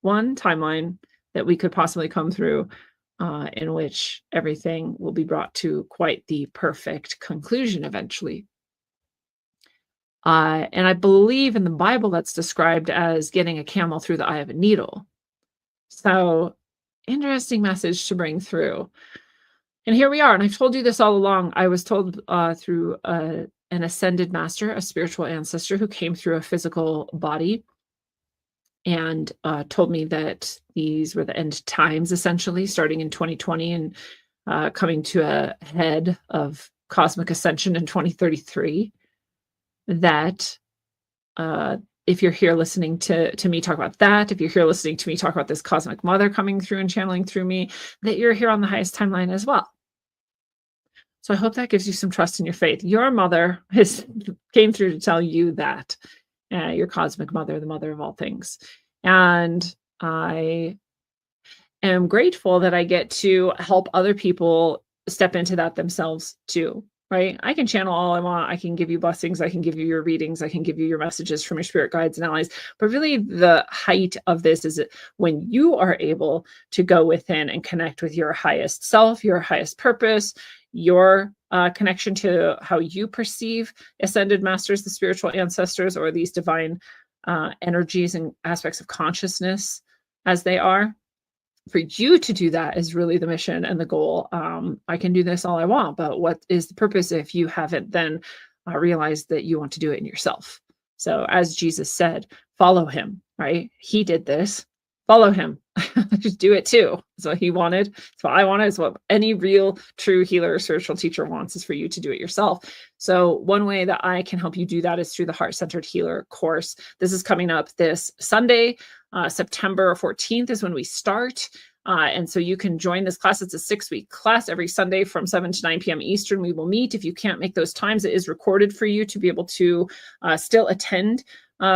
one timeline that we could possibly come through, in which everything will be brought to quite the perfect conclusion eventually. And I believe in the Bible that's described as getting a camel through the eye of a needle. So, interesting message to bring through. And here we are. And I've told you this all along. I was told through an ascended master, a spiritual ancestor who came through a physical body and told me that these were the end times, essentially, starting in 2020 and coming to a head of cosmic ascension in 2033. That if you're here listening to me talk about that, if you're here listening to me talk about this cosmic mother coming through and channeling through me, that you're here on the highest timeline as well. So I hope that gives you some trust in your faith. Your mother came through to tell you that, your cosmic mother, the mother of all things. And I am grateful that I get to help other people step into that themselves too. Right? I can channel all I want. I can give you blessings. I can give you your readings. I can give you your messages from your spirit guides and allies. But really, the height of this is when you are able to go within and connect with your highest self, your highest purpose, your connection to how you perceive ascended masters, the spiritual ancestors, or these divine energies and aspects of consciousness as they are. For you to do that is really the mission and the goal. I can do this all I want, but what is the purpose if you haven't then realized that you want to do it in yourself? So as Jesus said, follow him, right? He did this. Follow him. Just do it too. That's what he wanted. It's what I wanted. It's what any real, true healer or spiritual teacher wants, is for you to do it yourself. So one way that I can help you do that is through the Heart-Centered Healer course. This is coming up this Sunday. September 14th is when we start. And so you can join this class. It's a 6-week class every Sunday from 7 to 9 p.m. Eastern. We will meet. If you can't make those times, it is recorded for you to be able to still attend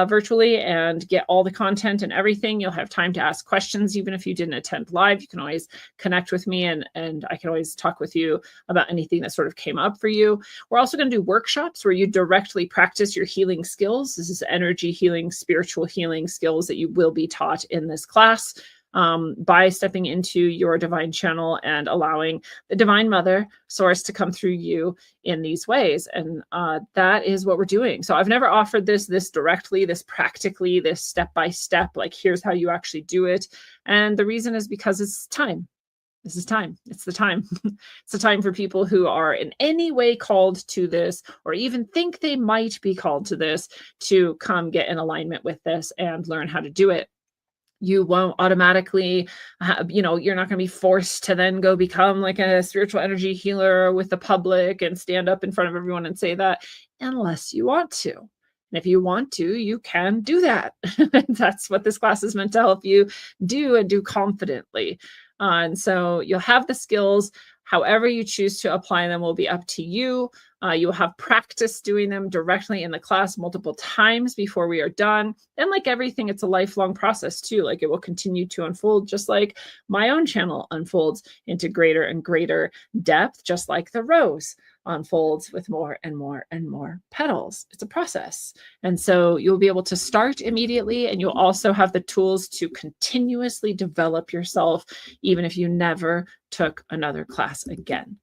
virtually and get all the content and everything. You'll have time to ask questions. Even if you didn't attend live, you can always connect with me and I can always talk with you about anything that sort of came up for you. We're also going to do workshops where you directly practice your healing skills. This is energy healing, spiritual healing skills that you will be taught in this class. By stepping into your divine channel and allowing the divine mother source to come through you in these ways. And that is what we're doing. So I've never offered this directly, this practically, this step-by-step, like here's how you actually do it. And the reason is because it's time. This is time. It's the time. It's the time for people who are in any way called to this, or even think they might be called to this, to come get in alignment with this and learn how to do it. You won't automatically, you're not going to be forced to then go become like a spiritual energy healer with the public and stand up in front of everyone and say that, unless you want to. And if you want to, you can do that. That's what this class is meant to help you do, and do confidently. And so you'll have the skills. However you choose to apply them will be up to you. You will have practice doing them directly in the class multiple times before we are done. And like everything, it's a lifelong process too. Like it will continue to unfold, just like my own channel unfolds into greater and greater depth, just like the rose. unfolds with more and more and more petals. It's a process. And so you'll be able to start immediately, and you'll also have the tools to continuously develop yourself, even if you never took another class again.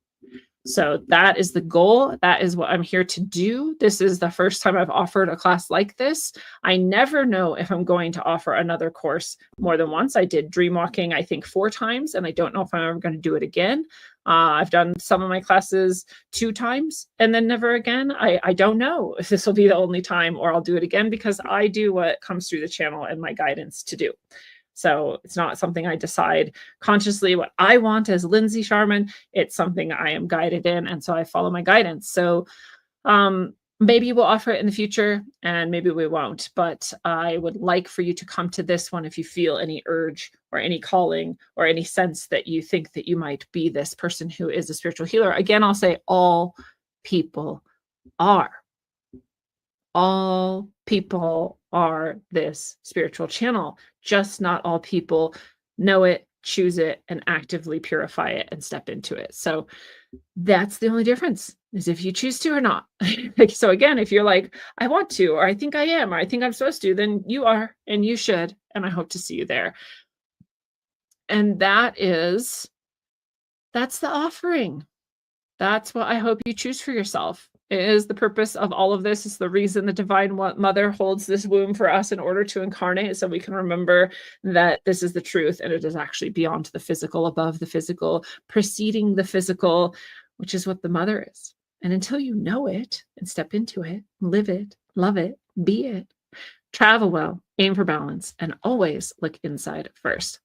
So that is the goal. That is what I'm here to do. This is the first time I've offered a class like this. I never know if I'm going to offer another course more than once. I did dream walking, I think 4 times, and I don't know if I'm ever going to do it again. I've done some of my classes 2 times and then never again. I don't know if this will be the only time or I'll do it again, because I do what comes through the channel and my guidance to do. So it's not something I decide consciously what I want as Lindsay Sharman. It's something I am guided in, and so I follow my guidance. So maybe we'll offer it in the future, and maybe we won't. But I would like for you to come to this one if you feel any urge or any calling or any sense that you think that you might be this person who is a spiritual healer. Again, I'll say all people are. All people are this spiritual channel, just not all people know it, choose it, and actively purify it and step into it. So that's the only difference, is if you choose to or not. So again, if you're like, I want to, or I think I am, or I think I'm supposed to, then you are, and you should, and I hope to see you there. And that's the offering. That's what I hope you choose for yourself. It is the purpose of all of this. It's the reason the Divine Mother holds this womb for us in order to incarnate, so we can remember that this is the truth, and it is actually beyond the physical, above the physical, preceding the physical, which is what the mother is. And until you know it and step into it, live it, love it, be it, travel well, aim for balance, and always look inside first.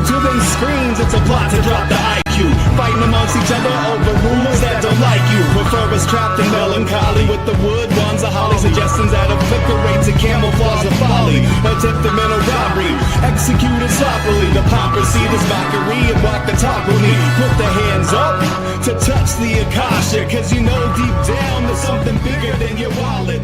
To them screens, it's a plot to drop the IQ. Fighting amongst each other over rumors that don't like you. Prefer us trapped in melancholy with the wood ones of holly. Suggestions that obliterate to camouflage the folly. Attempted mental robbery, executed sloppily. The hypocrisy, this mockery, and walk the talk with me. Put the hands up to touch the Akasha, cause you know deep down there's something bigger than your wallet.